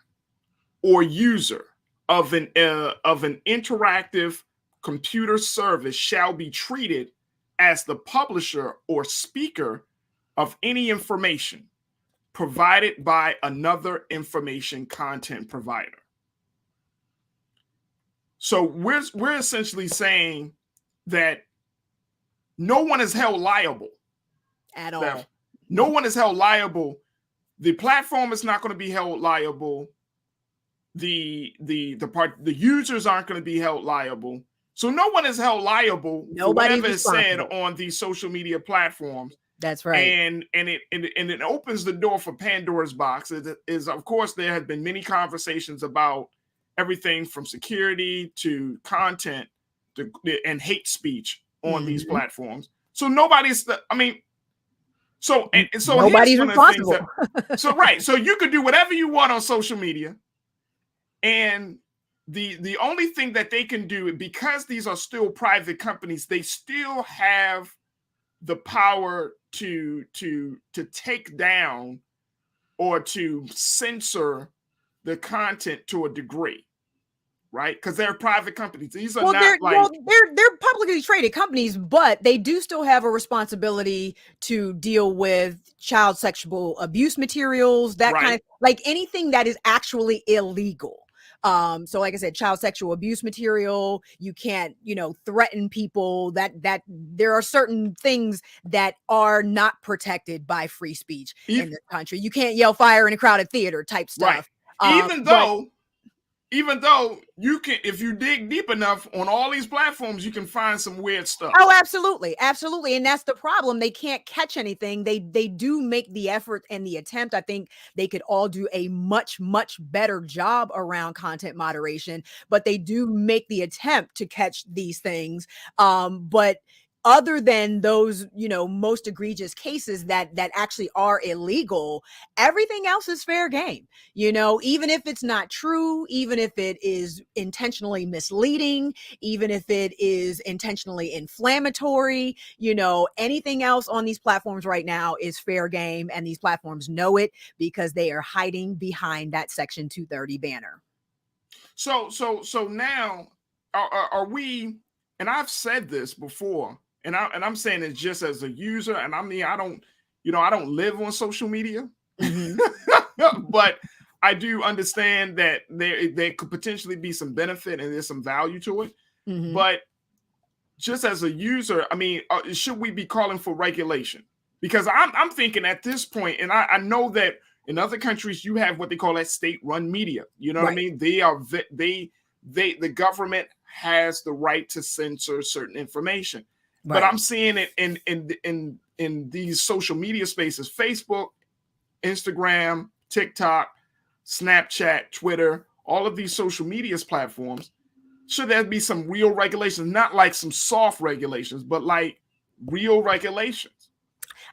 Speaker 1: or user of an interactive computer service shall be treated as the publisher or speaker of any information provided by another information content provider. So we're essentially saying that no one is held liable
Speaker 13: at all.
Speaker 1: No one is held liable. The platform is not going to be held liable. The users aren't going to be held liable. So no one is held liable for whatever is said on these social media platforms.
Speaker 13: That's right.
Speaker 1: And it opens the door for Pandora's box. It is, of course, there have been many conversations about everything from security to content and hate speech on these platforms. So nobody's, so
Speaker 13: nobody's responsible.
Speaker 1: So you could do whatever you want on social media. And the only thing that they can do, because these are still private companies, they still have the power to take down or to censor the content to a degree, right? Because they're private companies. These are they're
Speaker 13: publicly traded companies, but they do still have a responsibility to deal with child sexual abuse materials, that kind of, like anything that is actually illegal. So like I said, child sexual abuse material, you can't, threaten people, that there are certain things that are not protected by free speech in this country. You can't yell fire in a crowded theater type stuff.
Speaker 1: Right. Even though you can, if you dig deep enough on all these platforms, you can find some weird stuff.
Speaker 13: Oh, absolutely. Absolutely. And that's the problem. They can't catch anything. They do make the effort and the attempt. I think they could all do a much, much better job around content moderation, but they do make the attempt to catch these things. But other than those, most egregious cases that actually are illegal, everything else is fair game. Even if it's not true, even if it is intentionally misleading, even if it is intentionally inflammatory, anything else on these platforms right now is fair game. And these platforms know it because they are hiding behind that Section 230 banner.
Speaker 1: So now are we, and I've said this before, and I'm saying it just as a user, and I don't, I don't live on social media,
Speaker 13: Mm-hmm.
Speaker 1: but I do understand that there could potentially be some benefit and there's some value to it.
Speaker 13: Mm-hmm.
Speaker 1: But just as a user, I mean, should we be calling for regulation? Because I'm thinking at this point, and I know that in other countries you have what they call that state-run media. You know what I mean? The government has the right to censor certain information.
Speaker 13: Right.
Speaker 1: But I'm seeing it in these social media spaces: Facebook, Instagram, TikTok, Snapchat, Twitter, all of these social media platforms. Should there be some real regulations, not like some soft regulations, but like real regulations?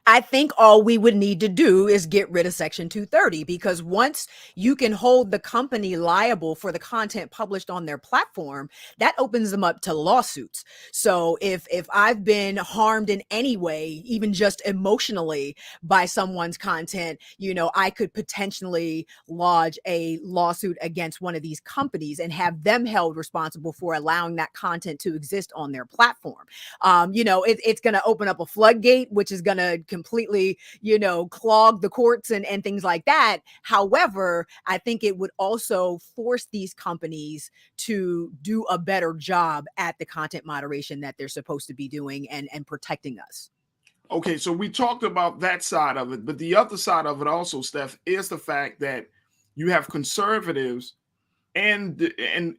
Speaker 13: I think all we would need to do is get rid of Section 230, because once you can hold the company liable for the content published on their platform, that opens them up to lawsuits. So if I've been harmed in any way, even just emotionally, by someone's content, I could potentially lodge a lawsuit against one of these companies and have them held responsible for allowing that content to exist on their platform. It's going to open up a floodgate, which is going to completely, clog the courts and things like that. However, I think it would also force these companies to do a better job at the content moderation that they're supposed to be doing and protecting us.
Speaker 1: Okay, so we talked about that side of it, but the other side of it also, Steph, is the fact that you have conservatives and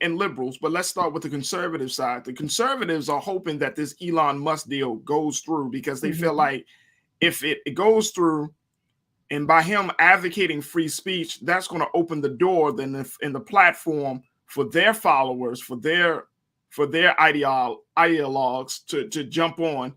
Speaker 1: liberals, but let's start with the conservative side. The conservatives are hoping that this Elon Musk deal goes through because they feel like if it goes through, and by him advocating free speech, that's going to open the door then in the platform for their followers, for their ideologues to jump on,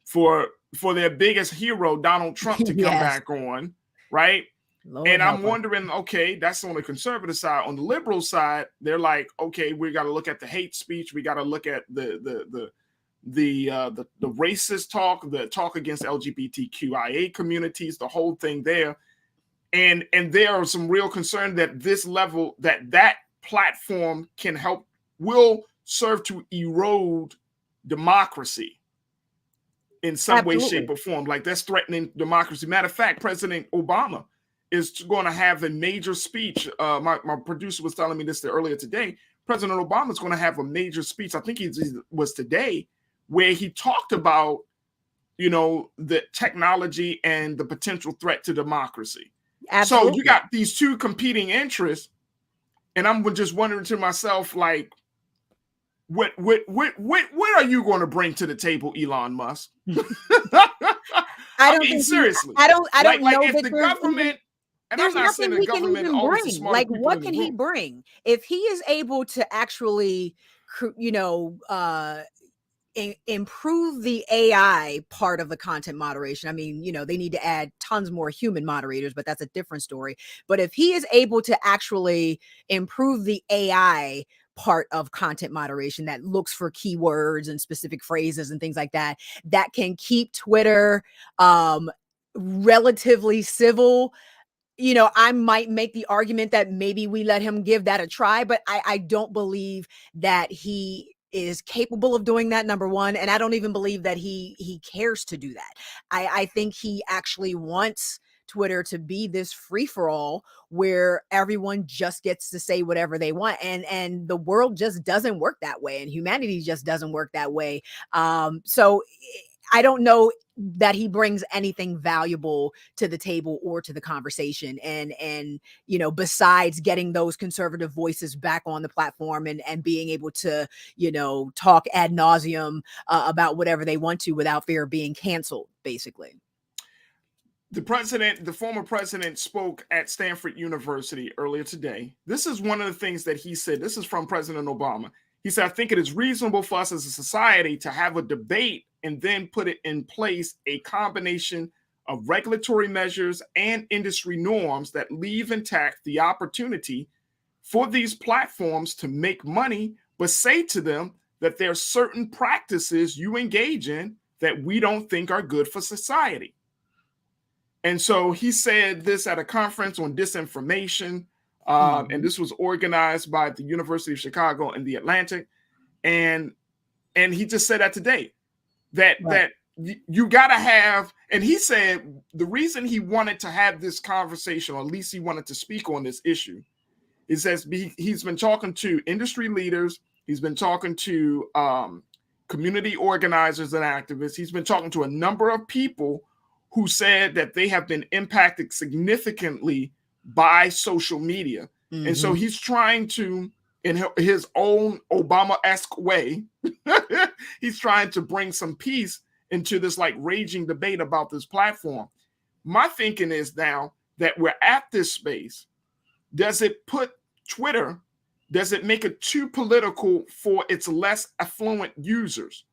Speaker 1: for their biggest hero, Donald Trump, to come back on, right?
Speaker 13: Lord
Speaker 1: and I'm
Speaker 13: help
Speaker 1: wondering, okay, that's on the conservative side. On the liberal side, they're like, okay, we got to look at the hate speech, we got to look at the racist talk, the talk against LGBTQIA communities, the whole thing there. And there are some real concern that this level, that platform will serve to erode democracy in some way, shape, or form. Like, that's threatening democracy. Matter of fact, President Obama is going to have a major speech. My producer was telling me this earlier today. President Obama is going to have a major speech. I think it was today, where he talked about, the technology and the potential threat to democracy.
Speaker 13: Absolutely.
Speaker 1: So you got these two competing interests, and I'm just wondering to myself, like, what are you going to bring to the table, Elon Musk?
Speaker 13: I mean, seriously. I don't know
Speaker 1: if
Speaker 13: that
Speaker 1: the government. And
Speaker 13: there's
Speaker 1: I'm not
Speaker 13: nothing
Speaker 1: saying
Speaker 13: he
Speaker 1: the
Speaker 13: can
Speaker 1: government
Speaker 13: even
Speaker 1: always the
Speaker 13: bring.
Speaker 1: smartest
Speaker 13: Like,
Speaker 1: people
Speaker 13: what
Speaker 1: in the
Speaker 13: can he
Speaker 1: room.
Speaker 13: bring if he is able to actually, improve the AI part of the content moderation? I mean, they need to add tons more human moderators, but that's a different story. But if he is able to actually improve the AI part of content moderation that looks for keywords and specific phrases and things like that, that can keep Twitter relatively civil, I might make the argument that maybe we let him give that a try, but I don't believe that he is capable of doing that, number one. And I don't even believe that he cares to do that. I think he actually wants Twitter to be this free-for-all where everyone just gets to say whatever they want. And the world just doesn't work that way. And humanity just doesn't work that way. So I don't know that he brings anything valuable to the table or to the conversation. And besides getting those conservative voices back on the platform and being able to, talk ad nauseum about whatever they want to without fear of being canceled, basically.
Speaker 1: The former president, spoke at Stanford University earlier today. This is one of the things that he said. This is from President Obama. He said, I think it is reasonable for us as a society to have a debate and then put it in place a combination of regulatory measures and industry norms that leave intact the opportunity for these platforms to make money, but say to them that there are certain practices you engage in that we don't think are good for society. And so he said this at a conference on disinformation, and this was organized by the University of Chicago and the Atlantic. And he just said that today, that you got to have, And he said the reason he wanted to have this conversation, or at least he wanted to speak on this issue, is that he's been talking to industry leaders, he's been talking to community organizers and activists, he's been talking to a number of people who said that they have been impacted significantly by social media. Mm-hmm. And so he's trying to, in his own Obama-esque way, he's trying to bring some peace into this like raging debate about this platform. My thinking is now that we're at this space, does it put Twitter, does it make it too political for its less affluent users?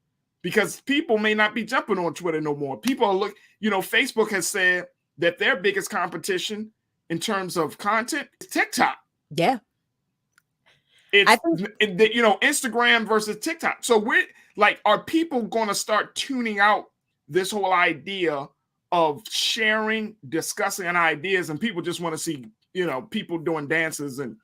Speaker 1: Because people may not be jumping on Twitter no more. People are Facebook has said that their biggest competition in terms of content is TikTok.
Speaker 13: Yeah.
Speaker 1: Instagram versus TikTok. So we're like, are people going to start tuning out this whole idea of sharing, discussing ideas, and people just want to see, people doing dances and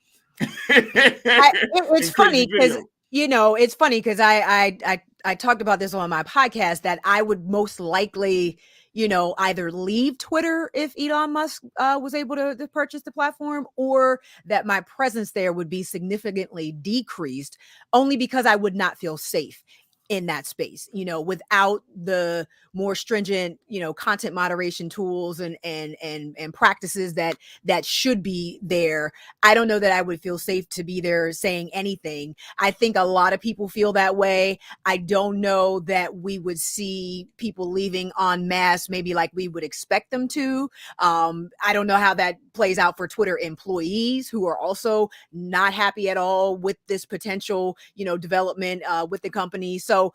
Speaker 13: it's funny because it's funny because I talked about this on my podcast that I would most likely either leave Twitter if Elon Musk was able to purchase the platform, or that my presence there would be significantly decreased, only because I would not feel safe in that space, without the more stringent, content moderation tools and practices that should be there. I don't know that I would feel safe to be there saying anything. I think a lot of people feel that way. I don't know that we would see people leaving en masse, maybe like we would expect them to. I don't know how that plays out for Twitter employees who are also not happy at all with this potential, development with the company. So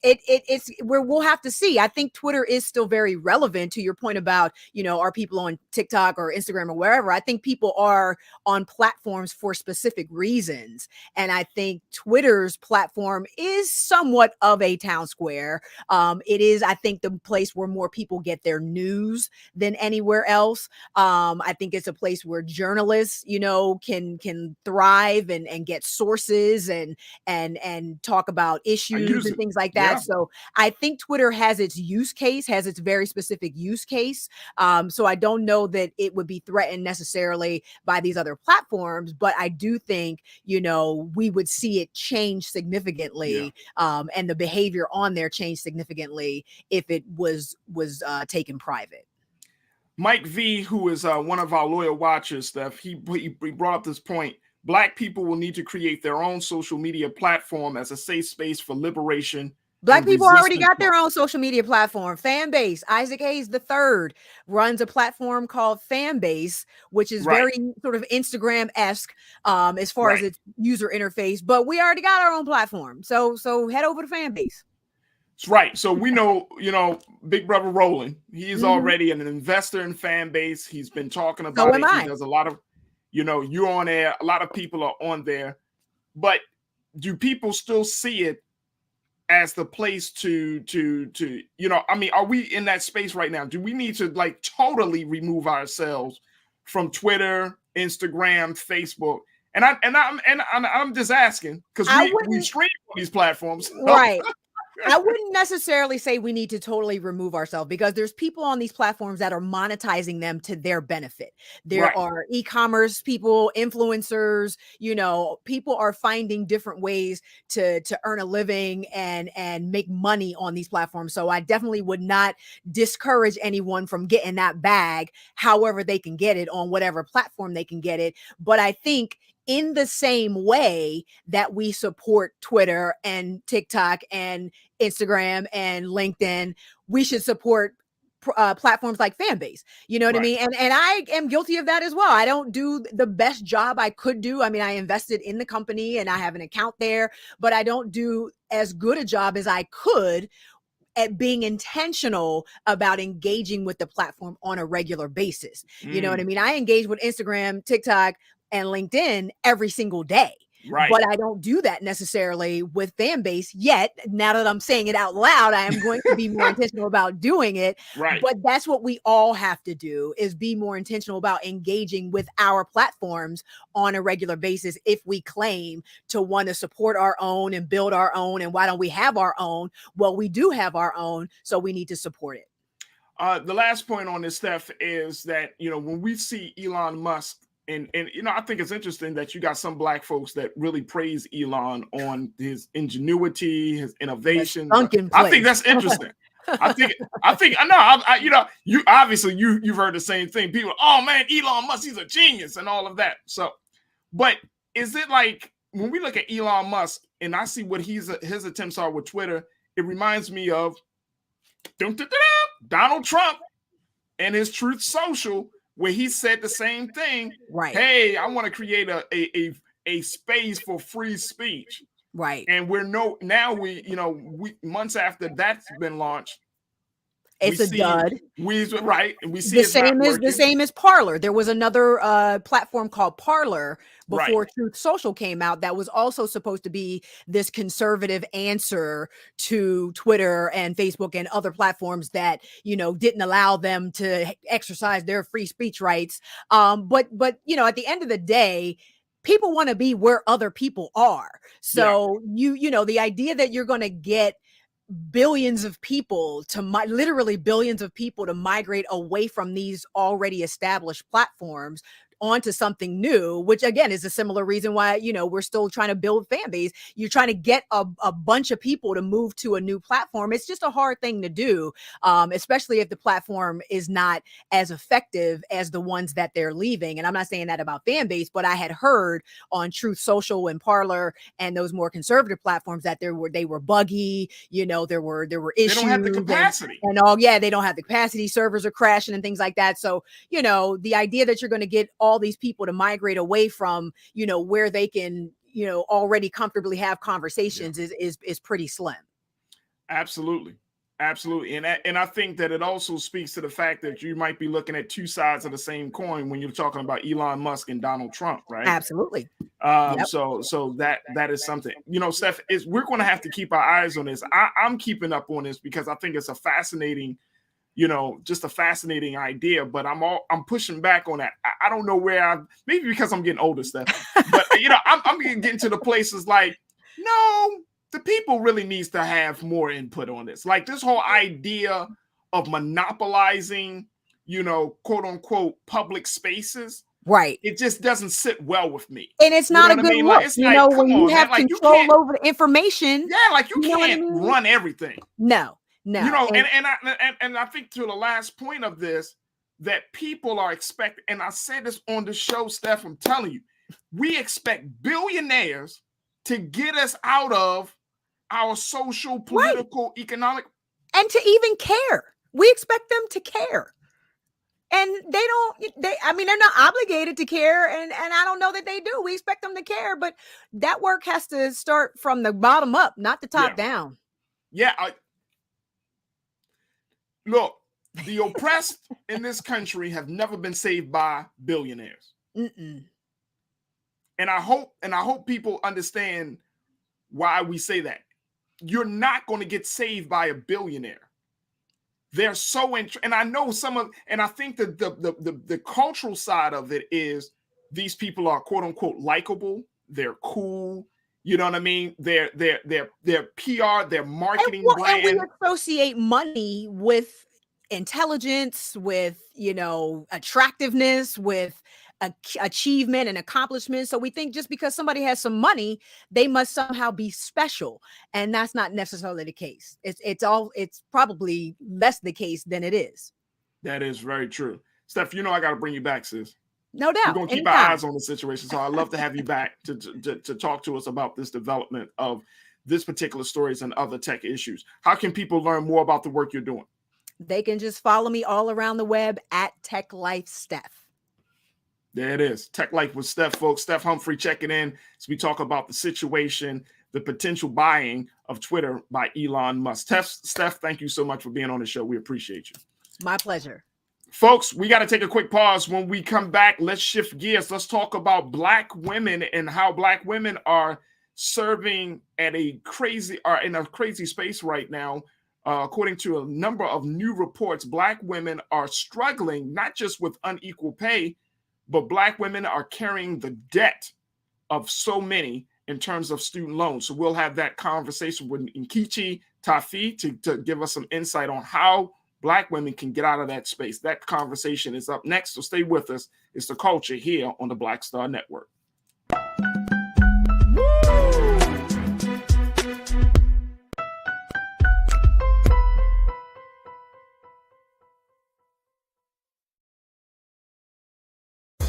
Speaker 13: it's where we'll have to see. I think Twitter is still very relevant, to your point about, are people on TikTok or Instagram or wherever. I think people are on platforms for specific reasons. And I think Twitter's platform is somewhat of a town square. It is, I think, the place where more people get their news than anywhere else. I think it's a place where journalists, can thrive and get sources and talk about issues and things like that. Yeah. So I think Twitter has its use case, has its very specific use case. So I don't know that it would be threatened necessarily by these other platforms, but I do think, we would see it change significantly, and the behavior on there change significantly if it was taken private.
Speaker 1: Mike V, who is one of our loyal watchers, Steph, he brought up this point. Black people will need to create their own social media platform as a safe space for liberation.
Speaker 13: Black people already got their own social media platform. Fanbase. Isaac Hayes III runs a platform called Fanbase, which is very sort of Instagram-esque as far as its user interface. But we already got our own platform. So head over to Fanbase.
Speaker 1: That's right. So we know, Big Brother Roland, he's already an investor in Fanbase. He's been talking about it. He does a lot of, you're on there. A lot of people are on there. But do people still see it as the place to are we in that space right now? Do we need to totally remove ourselves from Twitter, Instagram, Facebook? And I'm just asking because we stream on these platforms.
Speaker 13: Right. I wouldn't necessarily say we need to totally remove ourselves, because there's people on these platforms that are monetizing them to their benefit. There are e-commerce people, influencers, people are finding different ways to earn a living and make money on these platforms. So I definitely would not discourage anyone from getting that bag, however they can get it on whatever platform they can get it. But I think in the same way that we support Twitter and TikTok and Instagram and LinkedIn, we should support platforms like Fanbase. You know what I mean? And I am guilty of that as well. I don't do the best job I could do. I mean, I invested in the company and I have an account there, but I don't do as good a job as I could at being intentional about engaging with the platform on a regular basis. You know what I mean? I engage with Instagram, TikTok, and LinkedIn every single day.
Speaker 1: Right.
Speaker 13: But I don't do that necessarily with Fanbase yet. Now that I'm saying it out loud, I am going to be more intentional about doing it.
Speaker 1: Right.
Speaker 13: But that's what we all have to do, is be more intentional about engaging with our platforms on a regular basis if we claim to want to support our own and build our own. And why don't we have our own? Well, we do have our own, so we need to support it.
Speaker 1: The last point on this, Steph, is that, when we see Elon Musk, and I think it's interesting that you got some black folks that really praise Elon on his ingenuity, his innovation. I think that's interesting. You obviously you've heard the same thing. People, oh man, Elon Musk, he's a genius and all of that. So, but is it like when we look at Elon Musk and I see what his attempts are with Twitter, it reminds me of Donald Trump and his Truth Social, where he said the same thing.
Speaker 13: Right.
Speaker 1: Hey, I want to create a space for free speech.
Speaker 13: Right.
Speaker 1: And we months after that's been launched,
Speaker 13: it's a dud.
Speaker 1: And we see
Speaker 13: the same as Parler. There was another platform called Parler before Truth Social came out that was also supposed to be this conservative answer to Twitter and Facebook and other platforms that didn't allow them to exercise their free speech rights. But at the end of the day, people want to be where other people are. So the idea that you're going to get billions of people literally billions of people to migrate away from these already established platforms onto something new, which again is a similar reason why we're still trying to build fan base. You're trying to get a bunch of people to move to a new platform. It's just a hard thing to do, especially if the platform is not as effective as the ones that they're leaving. And I'm not saying that about fan base, but I had heard on Truth Social and Parler and those more conservative platforms that they were buggy. There were issues. They don't have the
Speaker 1: capacity.
Speaker 13: And they don't have the capacity. Servers are crashing and things like that. So the idea that you're going to get all these people to migrate away from where they can already comfortably have conversations is pretty slim.
Speaker 1: Absolutely and I think that it also speaks to the fact that you might be looking at two sides of the same coin when you're talking about Elon Musk and Donald Trump, right?
Speaker 13: Absolutely.
Speaker 1: So that is something, Steph, we're going to have to keep our eyes on this. I'm keeping up on this because I think it's a fascinating just a fascinating idea, but I'm pushing back on that. I don't know where maybe because I'm getting older, Steph, but I'm getting to the places like, no, the people really needs to have more input on this. Like this whole idea of monopolizing, quote unquote, public spaces.
Speaker 13: Right.
Speaker 1: It just doesn't sit well with me.
Speaker 13: And it's not a good look. Like, when you have control over the information.
Speaker 1: Yeah, like you can't run everything.
Speaker 13: No.
Speaker 1: And I think to the last point of this, that people are expecting, and I said this on the show, Steph, I'm telling you, we expect billionaires to get us out of our social, political, economic.
Speaker 13: And to even care. We expect them to care. And they're not obligated to care. And I don't know that they do. We expect them to care, but that work has to start from the bottom up, not the top down.
Speaker 1: Yeah. Look, the oppressed in this country have never been saved by billionaires.
Speaker 13: Mm-mm.
Speaker 1: And I hope people understand why we say that. You're not going to get saved by a billionaire. They're so and I know and I think that the cultural side of it is these people are quote unquote likable. They're cool. You know what I mean? Their PR, their marketing brand.
Speaker 13: And we associate money with intelligence, with attractiveness, with achievement and accomplishment. So we think just because somebody has some money, they must somehow be special, and that's not necessarily the case. It's probably less the case than it is.
Speaker 1: That is very true, Steph. I got to bring you back, sis.
Speaker 13: No doubt.
Speaker 1: We're going to keep our eyes on the situation. So I'd love to have you back to talk to us about this development of this particular stories and other tech issues. How can people learn more about the work you're doing?
Speaker 13: They can just follow me all around the web at Tech Life Steph.
Speaker 1: There it is. Tech Life with Steph, folks. Steph Humphrey checking in as we talk about the situation, the potential buying of Twitter by Elon Musk. Steph, thank you so much for being on the show. We appreciate you.
Speaker 13: My pleasure.
Speaker 1: Folks, we got to take a quick pause. When we come back, let's shift gears. Let's talk about Black women and how Black women are serving in a crazy space right now. According to a number of new reports, Black women are struggling not just with unequal pay, but Black women are carrying the debt of so many in terms of student loans. So we'll have that conversation with Nkechi Tafi to give us some insight on how Black women can get out of that space. That conversation is up next, so stay with us. It's The Culture here on the Black Star Network.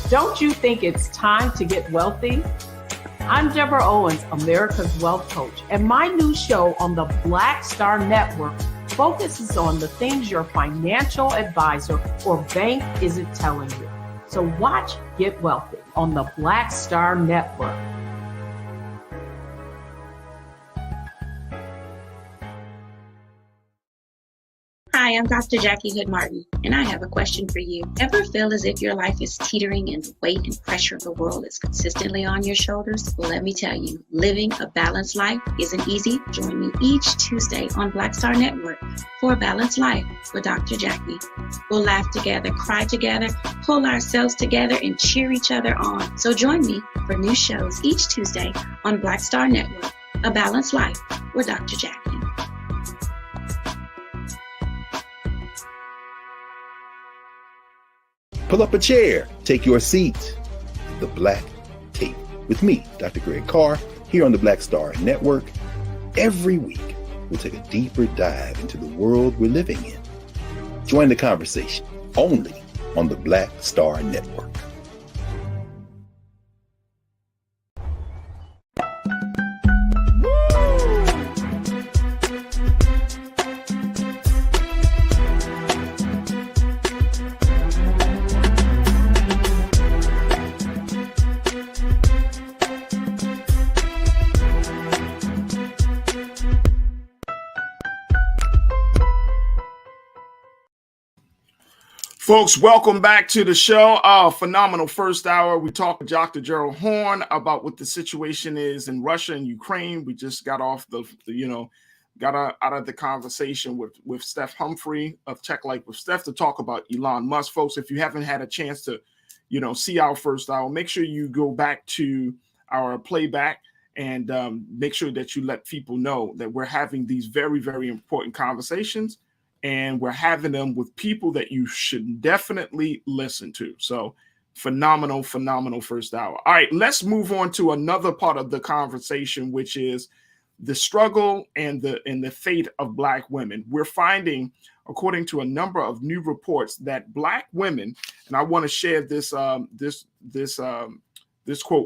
Speaker 3: Don't you think it's time to get wealthy? I'm Deborah Owens, America's Wealth Coach, and my new show on the Black Star Network focuses on the things your financial advisor or bank isn't telling you. So watch Get Wealthy on the Black Star Network.
Speaker 5: Hi, I'm Dr. Jackie Hood Martin, and I have a question for you. Ever feel as if your life is teetering and the weight and pressure of the world is consistently on your shoulders? Well, let me tell you, living a balanced life isn't easy. Join me each Tuesday on Black Star Network for a Balanced Life with Dr. Jackie. We'll laugh together, cry together, pull ourselves together, and cheer each other on. So join me for new shows each Tuesday on Black Star Network, A Balanced Life with Dr. Jackie.
Speaker 4: Pull up a chair, take your seat. The Black Tape with me, Dr. Greg Carr, here on the Black Star Network. Every week, we'll take a deeper dive into the world we're living in. Join the conversation only on the Black Star Network.
Speaker 1: Folks, welcome back to the show. Phenomenal first hour. We talked to Dr. Gerald Horne about what the situation is in Russia and Ukraine. We just got off got out of the conversation with Steph Humphrey of Tech Life with Steph to talk about Elon Musk. Folks, if you haven't had a chance to, see our first hour, make sure you go back to our playback and make sure that you let people know that we're having these very, very important conversations. And we're having them with people that you should definitely listen to. So phenomenal first hour. All right, let's move on to another part of the conversation, which is the struggle and the fate of Black women. We're finding, according to a number of new reports, that Black women, and I want to share this quote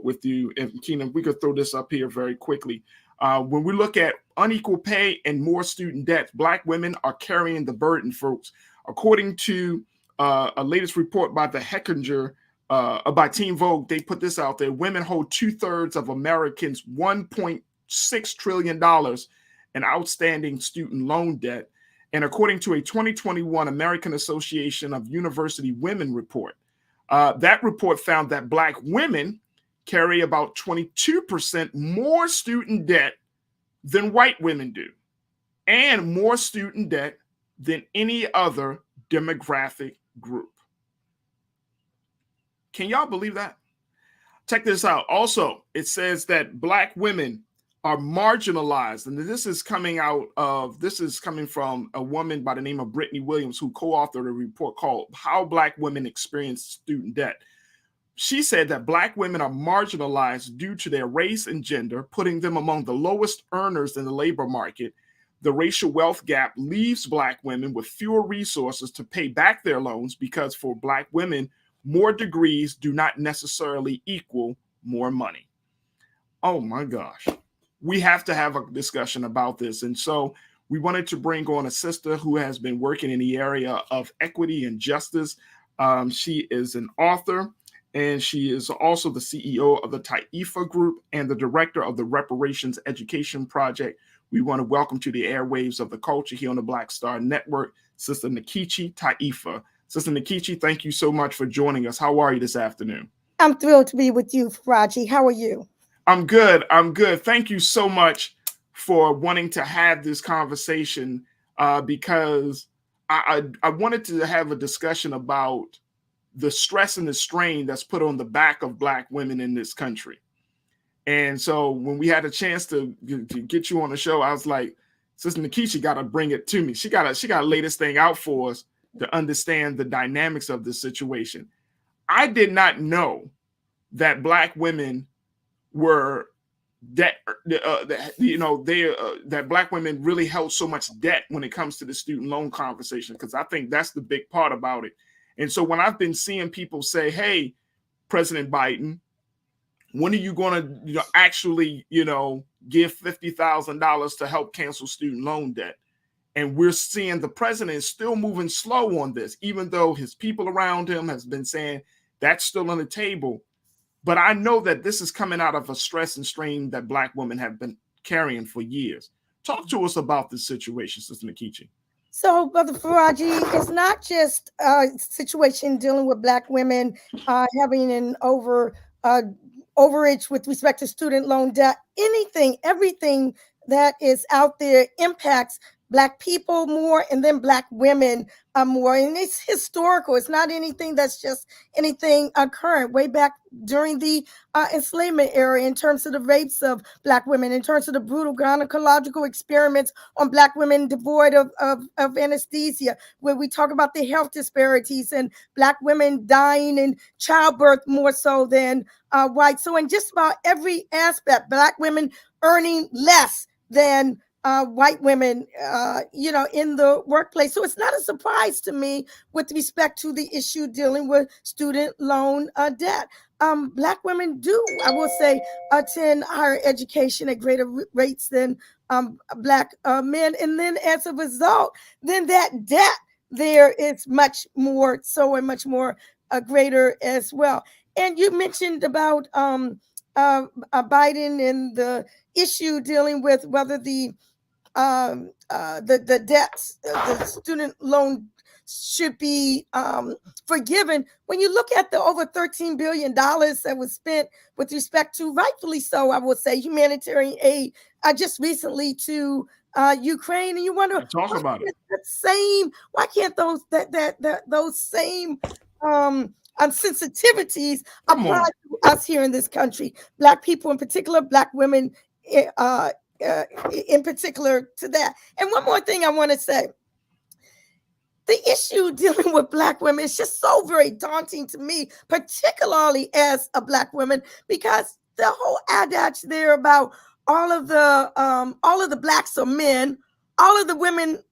Speaker 1: with you, and Keenan, we could throw this up here very quickly. When we look at unequal pay and more student debt, Black women are carrying the burden, folks. According to a latest report by the Hechinger, by Teen Vogue, they put this out there. Women hold 2/3 of Americans' $1.6 trillion in outstanding student loan debt. And according to a 2021 American Association of University Women report, that report found that Black women carry about 22% more student debt than white women do, and more student debt than any other demographic group. Can y'all believe that? Check this out. Also, it says that Black women are marginalized, and this is coming from a woman by the name of Brittany Williams, who co-authored a report called How Black Women Experience Student Debt. She said that Black women are marginalized due to their race and gender, putting them among the lowest earners in the labor market. The racial wealth gap leaves Black women with fewer resources to pay back their loans because for Black women, more degrees do not necessarily equal more money. Oh my gosh. We have to have a discussion about this. And so we wanted to bring on a sister who has been working in the area of equity and justice. She is an author, and she is also the CEO of the Taifa Group and the director of the Reparations Education Project. We want to welcome to the airwaves of the culture here on the Black Star Network, Sister Nkechi Taifa. Sister Nkechi, thank you so much for joining us. How are you this afternoon?
Speaker 15: I'm thrilled to be with you, Raji. How are you?
Speaker 1: I'm good. Thank you so much for wanting to have this conversation because I wanted to have a discussion about the stress and the strain that's put on the back of Black women in this country. And so when we had a chance to get you on the show, I was like, Sister Nikisha got to bring it to me. She got to lay this thing out for us to understand the dynamics of this situation. I did not know that Black women were debt, that Black women really held so much debt when it comes to the student loan conversation, because I think that's the big part about it. And so when I've been seeing people say, hey, President Biden, when are you going to actually, give $50,000 to help cancel student loan debt? And we're seeing the president is still moving slow on this, even though his people around him has been saying that's still on the table. But I know that this is coming out of a stress and strain that Black women have been carrying for years. Talk to us about this situation, Sister Nikichi.
Speaker 15: So, Brother Faraji, it's not just a situation dealing with Black women having an overage with respect to student loan debt. Everything that is out there impacts Black people more, and then Black women more. And it's historical. It's not anything that's just anything current. Way back during the enslavement era, in terms of the rapes of Black women, in terms of the brutal gynecological experiments on Black women devoid of anesthesia, where we talk about the health disparities and Black women dying in childbirth more so than white. So in just about every aspect, Black women earning less than white women, in the workplace. So it's not a surprise to me with respect to the issue dealing with student loan debt. Black women do, I will say, attend higher education at greater rates than Black men. And then as a result, then that debt there is much more so and much more greater as well. And you mentioned about Biden and the issue dealing with whether the debts, the student loan should be forgiven. When you look at the over $13 billion that was spent with respect to, rightfully so, I would say, humanitarian aid just recently to Ukraine, and you wonder,
Speaker 1: talk about it.
Speaker 15: Why can't those same sensitivities apply to us here in this country? Black people in particular, Black women in particular to that. And one more thing I want to say. The issue dealing with Black women is just so very daunting to me, particularly as a Black woman, because the whole adage there about all of the Blacks are men, all of the women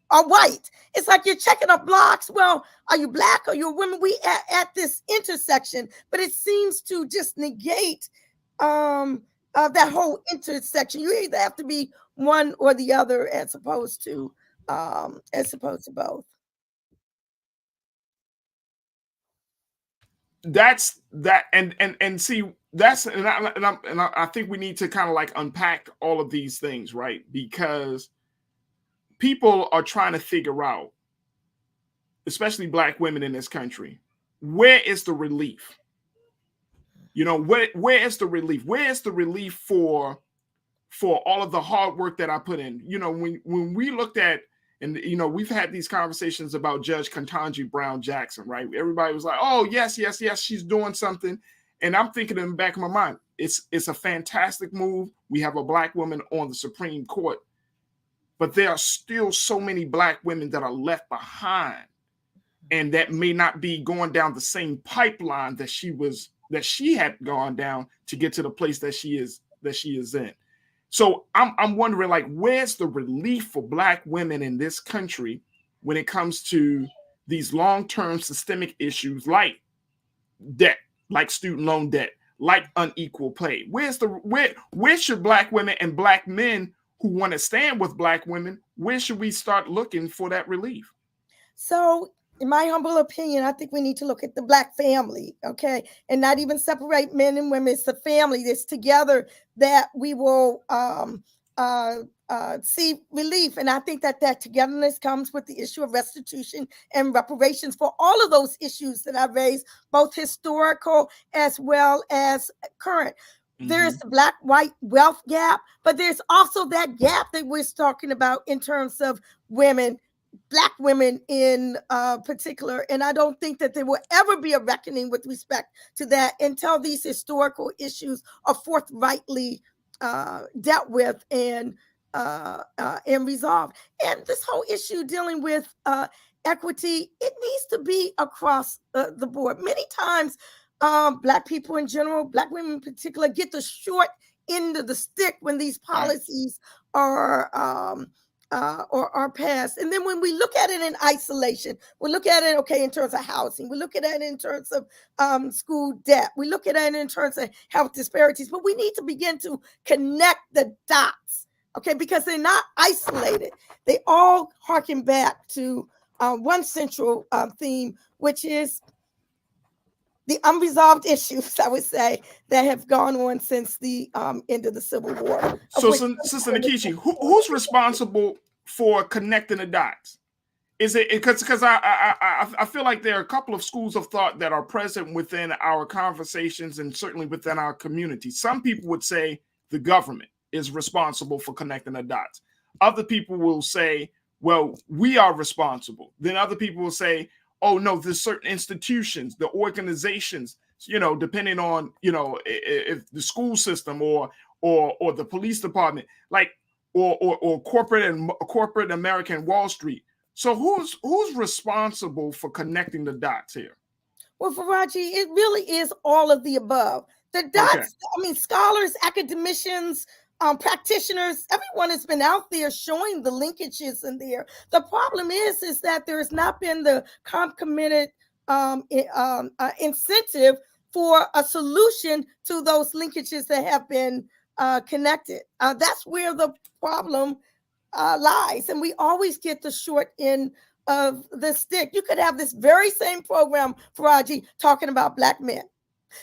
Speaker 15: are white. It's like you're checking up blocks. Well, are you Black? Are you a woman? We at this intersection, but it seems to just negate that whole intersection. You either have to be one or the other, as opposed to both.
Speaker 1: That's that, and see, that's and I think we need to kind of like unpack all of these things, right? Because people are trying to figure out, especially Black women in this country, where is the relief? Where is the relief? Where is the relief for all of the hard work that I put in? When we looked at, and we've had these conversations about Judge Ketanji Brown Jackson, right? Everybody was like, "Oh, yes, she's doing something," and I'm thinking in the back of my mind, it's a fantastic move. We have a Black woman on the Supreme Court, but there are still so many Black women that are left behind, and that may not be going down the same pipeline that she had gone down to get to the place that she is in. So I'm wondering, like, where's the relief for Black women in this country when it comes to these long-term systemic issues like debt, like student loan debt, like unequal pay? Where should Black women and Black men who want to stand with Black women, where should we start looking for that relief?
Speaker 15: So, in my humble opinion, I think we need to look at the Black family, okay, and not even separate men and women. It's the family that's together that we will see relief. And I think that togetherness comes with the issue of restitution and reparations for all of those issues that I've raised, both historical as well as current. Mm-hmm. There's the Black-white wealth gap, but there's also that gap that we're talking about in terms of women, Black women in particular. And I don't think that there will ever be a reckoning with respect to that until these historical issues are forthrightly dealt with and and resolved. And this whole issue dealing with equity, it needs to be across the board. Many times, Black people in general, Black women in particular, get the short end of the stick when these policies are passed. And then when we look at it in isolation, we look at it, okay, in terms of housing, we look at it in terms of school debt, we look at it in terms of health disparities, but we need to begin to connect the dots, okay, because they're not isolated. They all harken back to one central theme, which is the unresolved issues, I would say, that have gone on since the end of the Civil War.
Speaker 1: So, Sister Nkechi, who's responsible for connecting the dots? Is it because I feel like there are a couple of schools of thought that are present within our conversations and certainly within our community. Some people would say the government is responsible for connecting the dots. Other people will say, well, we are responsible. Then other people will say, oh no, there's certain institutions, the organizations, depending on, if the school system or the police department, like, or corporate American Wall Street. So who's responsible for connecting the dots here?
Speaker 15: Well, Faraji, it really is all of the above. The dots, okay. I mean, scholars, academicians, practitioners, everyone has been out there showing the linkages in there. The problem is that there has not been the concomitant incentive for a solution to those linkages that have been connected. That's where the problem lies. And we always get the short end of the stick. You could have this very same program, Faraji, talking about Black men.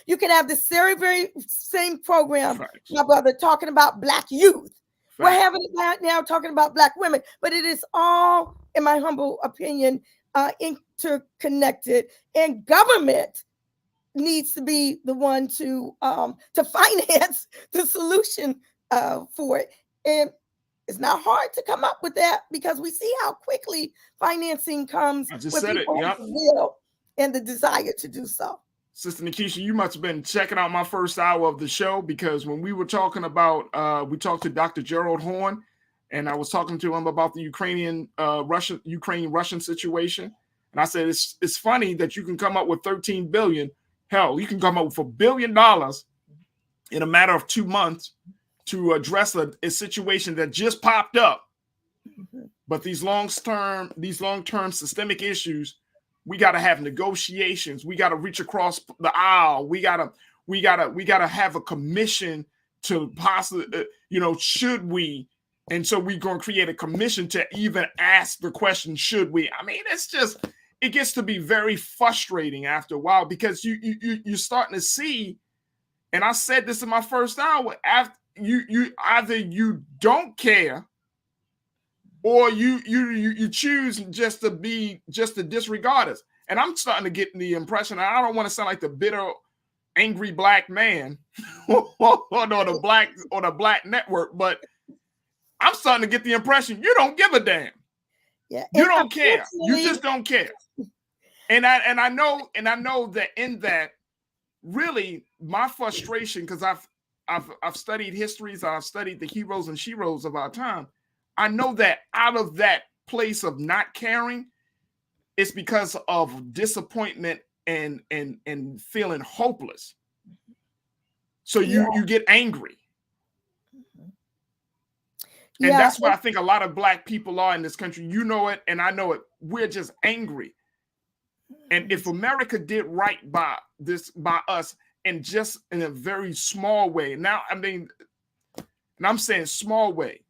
Speaker 15: You can have this very, very same program, my brother, talking about Black youth. We're having it right now talking about Black women, but it is all, in my humble opinion, interconnected. And government needs to be the one to finance the solution for it. And it's not hard to come up with that because we see how quickly financing comes with people have the will and the desire to do so.
Speaker 1: Sister Nkechi, you must have been checking out my first hour of the show, because when we were talking about, we talked to Dr. Gerald Horn, and I was talking to him about the Ukraine-Russian situation. And I said, it's funny that you can come up with $13 billion. Hell, you can come up with $1 billion in a matter of 2 months to address a situation that just popped up. But these long-term systemic issues, we got to have negotiations. We got to reach across the aisle. We got to have a commission to possibly, should we? And so we're going to create a commission to even ask the question, should we? I mean, it gets to be very frustrating after a while, because you're starting to see, and I said this in my first hour, after you either you don't care, or you choose just to disregard us. And I'm starting to get the impression, and I don't want to sound like the bitter, angry Black man or the black network, but I'm starting to get the impression you don't give a damn.
Speaker 15: Yeah,
Speaker 1: you don't care. You just don't care. And I know that in that, really my frustration, because I've studied histories, I've studied the heroes and sheroes of our time. I know that out of that place of not caring, it's because of disappointment and feeling hopeless. So you get angry. And that's what I think a lot of Black people are in this country. You know it, and I know it. We're just angry. And if America did right by us, and just in a very small way, now, I mean, and I'm saying small way,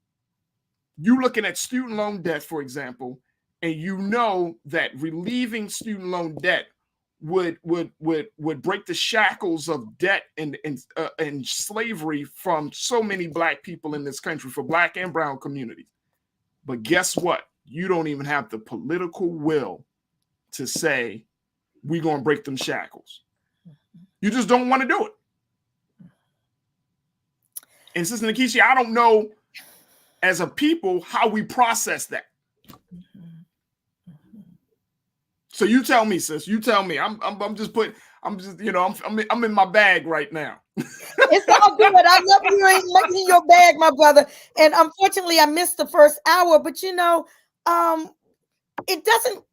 Speaker 1: you looking at student loan debt, for example, and you know that relieving student loan debt would break the shackles of debt and slavery from so many Black people in this country, for Black and brown communities. But guess what? You don't even have the political will to say we're going to break them shackles. You just don't want to do it. And Sister Nkechi, I don't know as a people how we process that. So you tell me, sis. You tell me. I'm in my bag right now.
Speaker 15: It's all good. I love you in your bag, my brother. And unfortunately, I missed the first hour, but it doesn't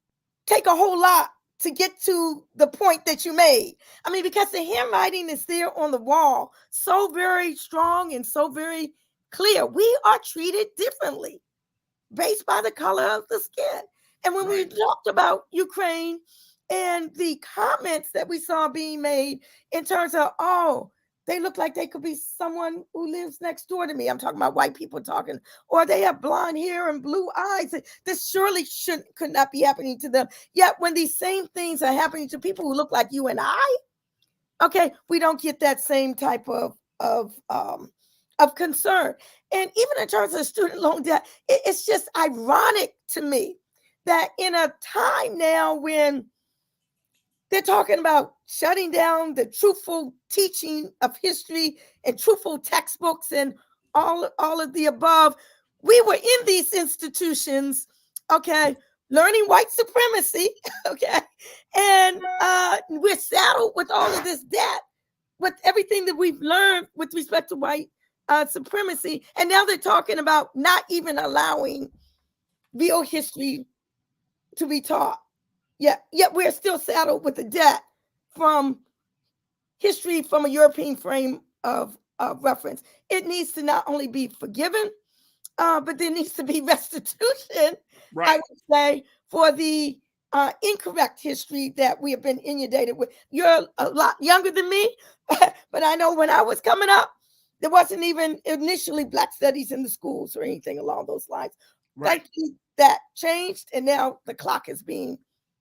Speaker 15: take a whole lot to get to the point that you made. I mean, because the handwriting is there on the wall, so very strong and so very clear. We are treated differently based by the color of the skin. And when we talked about Ukraine and the comments that we saw being made in terms of, oh, they look like they could be someone who lives next door to me. I'm talking about white people talking, or they have blonde hair and blue eyes. This surely could not be happening to them. Yet when these same things are happening to people who look like you and I, okay, we don't get that same type of concern. And even in terms of student loan debt, it's just ironic to me that in a time now when they're talking about shutting down the truthful teaching of history and truthful textbooks and all of the above, we were in these institutions, okay, learning white supremacy, okay, and we're saddled with all of this debt, with everything that we've learned with respect to white supremacy. And now they're talking about not even allowing real history to be taught. Yet we're still saddled with the debt from history from a European frame of reference. It needs to not only be forgiven, but there needs to be restitution, I would say, for the incorrect history that we have been inundated with. You're a lot younger than me, but I know when I was coming up, there wasn't even initially Black studies in the schools or anything along those lines. Thankfully, that changed, and now the clock is being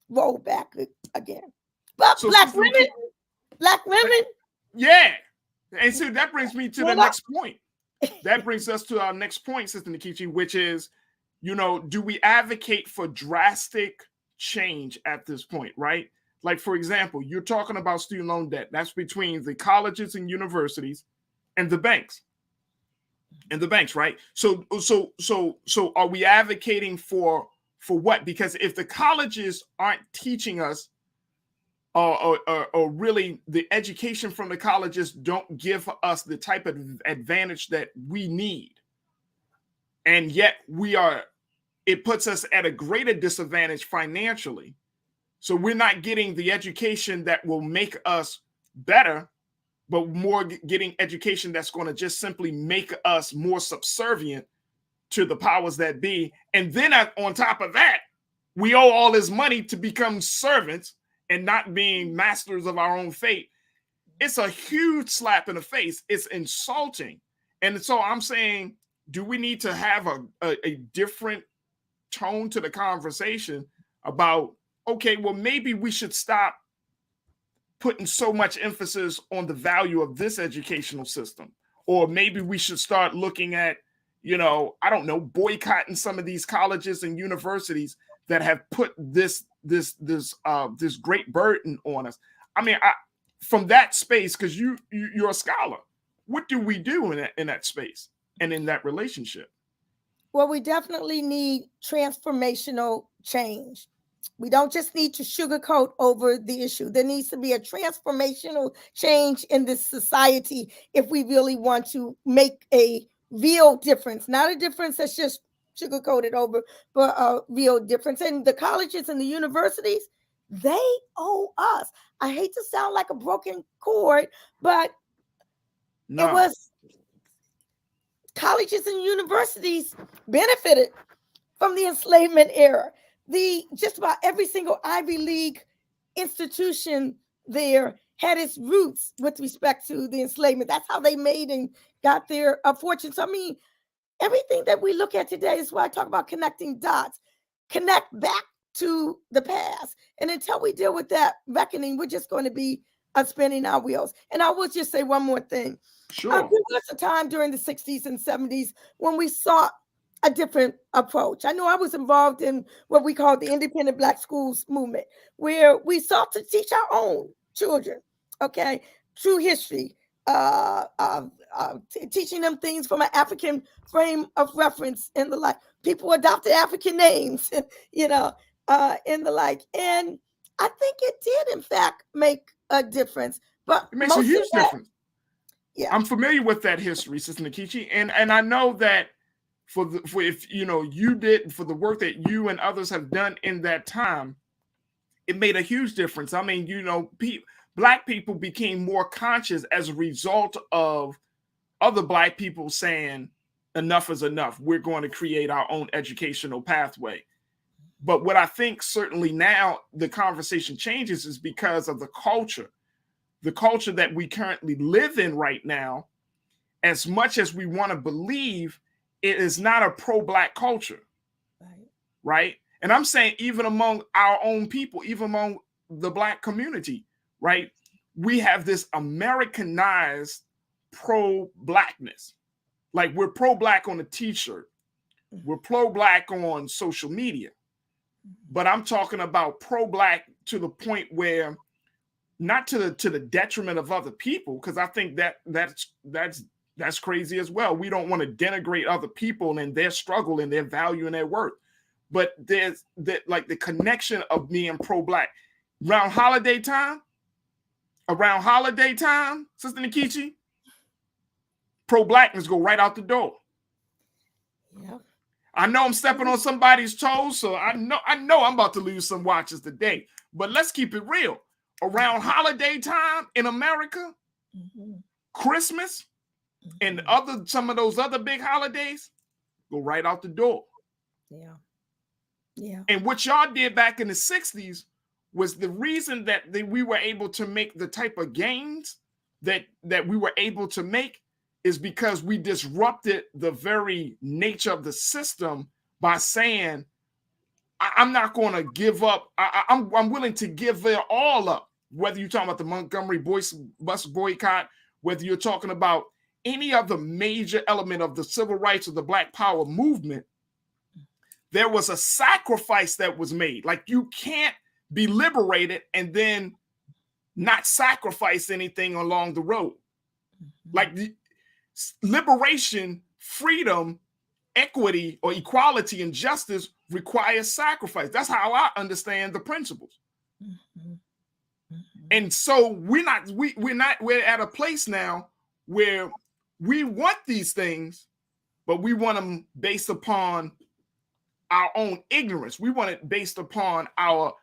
Speaker 15: rolled back again. But so black women.
Speaker 1: Yeah. And so that brings me to the next point. That brings us to our next point, Sister Nkechi, which is, do we advocate for drastic change at this point, right? Like, for example, you're talking about student loan debt. That's between the colleges and universities and the banks. Right? So are we advocating for what? Because if the colleges aren't teaching us, or really the education from the colleges don't give us the type of advantage that we need, and yet it puts us at a greater disadvantage financially. So we're not getting the education that will make us better, but more getting education that's going to just simply make us more subservient to the powers that be. And then on top of that, we owe all this money to become servants and not being masters of our own fate. It's a huge slap in the face. It's insulting. And so I'm saying, do we need to have a different tone to the conversation about, okay, well, maybe we should stop putting so much emphasis on the value of this educational system, or maybe we should start looking at, I don't know, boycotting some of these colleges and universities that have put this great burden on us. I mean, from that space, because you're a scholar, what do we do in that space and in that relationship?
Speaker 15: Well, we definitely need transformational change. We don't just need to sugarcoat over the issue. There needs to be a transformational change in this society if we really want to make a real difference, not a difference that's just sugarcoated over, but a real difference. And the colleges and the universities, they owe us. I hate to sound like a broken cord, but it was colleges and universities benefited from the enslavement era. Just about every single Ivy League institution there had its roots with respect to the enslavement. That's how they made and got their fortune. So, I mean, everything that we look at today is why I talk about connecting dots. Connect back to the past. And until we deal with that reckoning, we're just going to be spinning our wheels. And I will just say one more thing.
Speaker 1: Sure.
Speaker 15: There was a time during the 60s and 70s when we sought a different approach. I know I was involved in what we call the independent Black schools movement, where we sought to teach our own children, okay, true history, teaching them things from an African frame of reference and the like. People adopted African names, and the like. And I think it did, in fact, make a difference. But
Speaker 1: it makes a huge difference. I'm familiar with that history, Sister Nkechi, and I know that for if you did for the work that you and others have done in that time, it made a huge difference. I mean, Black people became more conscious as a result of other Black people saying enough is enough. We're going to create our own educational pathway. But what I think certainly now the conversation changes is because of the culture that we currently live in right now. As much as we want to believe, it is not a pro-Black culture, right? And I'm saying even among our own people, even among the Black community, right? We have this Americanized pro-Blackness. Like we're pro-Black on a t-shirt. We're pro-Black on social media. But I'm talking about pro-Black to the point where not to the detriment of other people, because I think that's crazy as well. We don't want to denigrate other people and their struggle and their value and their worth. But there's that, like the connection of being pro-Black. Around holiday time, Sister Nkechi, pro-Blackness go right out the door.
Speaker 15: Yeah.
Speaker 1: I know I'm stepping on somebody's toes, so I know I'm about to lose some watches today. But let's keep it real. Around holiday time in America, Christmas, and some of those other big holidays go right out the door.
Speaker 15: Yeah. Yeah.
Speaker 1: And what y'all did back in the 60s was the reason that we were able to make the type of gains that we were able to make is because we disrupted the very nature of the system by saying, I'm not going to give up. I'm willing to give it all up. Whether you're talking about the Montgomery bus boycott, whether you're talking about any other major element of the civil rights or the Black Power movement, there was a sacrifice that was made. Like you can't be liberated and then not sacrifice anything along the road. Like the liberation, freedom, equity, or equality and justice requires sacrifice. That's how I understand the principles. And so we're at a place now where we want these things, but we want them based upon our own ignorance. We want it based upon our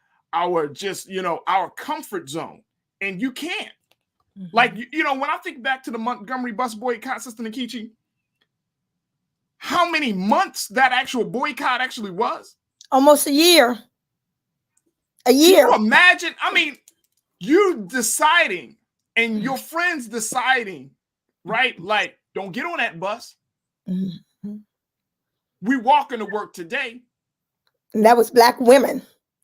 Speaker 1: just, our comfort zone. And you can't. Like, when I think back to the Montgomery bus boycott, Sister Nkechi, how many months that actual boycott actually was?
Speaker 15: Almost a year.
Speaker 1: Can you imagine? I mean, you deciding and your friends deciding, right? Like, don't get on that bus. We walking to work today.
Speaker 15: And that was Black women.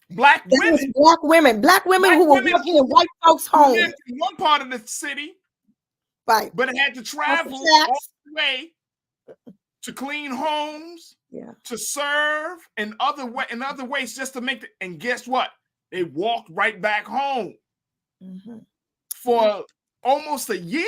Speaker 1: Black women
Speaker 15: who were working in white folks' homes.
Speaker 1: In one part of the city,
Speaker 15: right?
Speaker 1: But it had to travel all the way to clean homes, to serve, in other ways, just to make it. And guess what? They walked right back home for almost a year.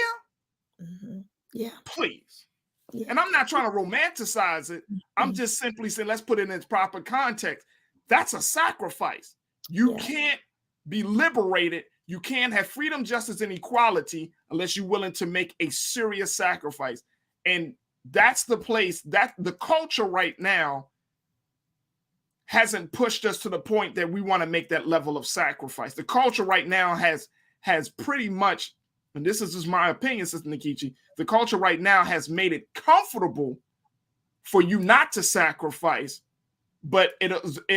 Speaker 15: Yeah,
Speaker 1: please. Yeah. And I'm not trying to romanticize it. I'm just simply saying, let's put it in its proper context. That's a sacrifice. You can't be liberated. You can't have freedom, justice, and equality unless you're willing to make a serious sacrifice. And that's the place that the culture right now hasn't pushed us to the point that we want to make that level of sacrifice. The culture right now has pretty much, and this is just my opinion, Sister Nkechi, the culture right now has made it comfortable for you not to sacrifice, but it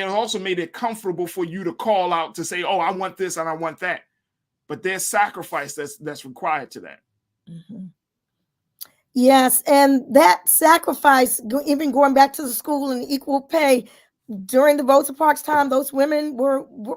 Speaker 1: also made it comfortable for you to call out to say, oh, I want this and I want that. But there's sacrifice that's required to that.
Speaker 15: Yes, and that sacrifice, even going back to the school and equal pay, during the Rosa Parks time, those women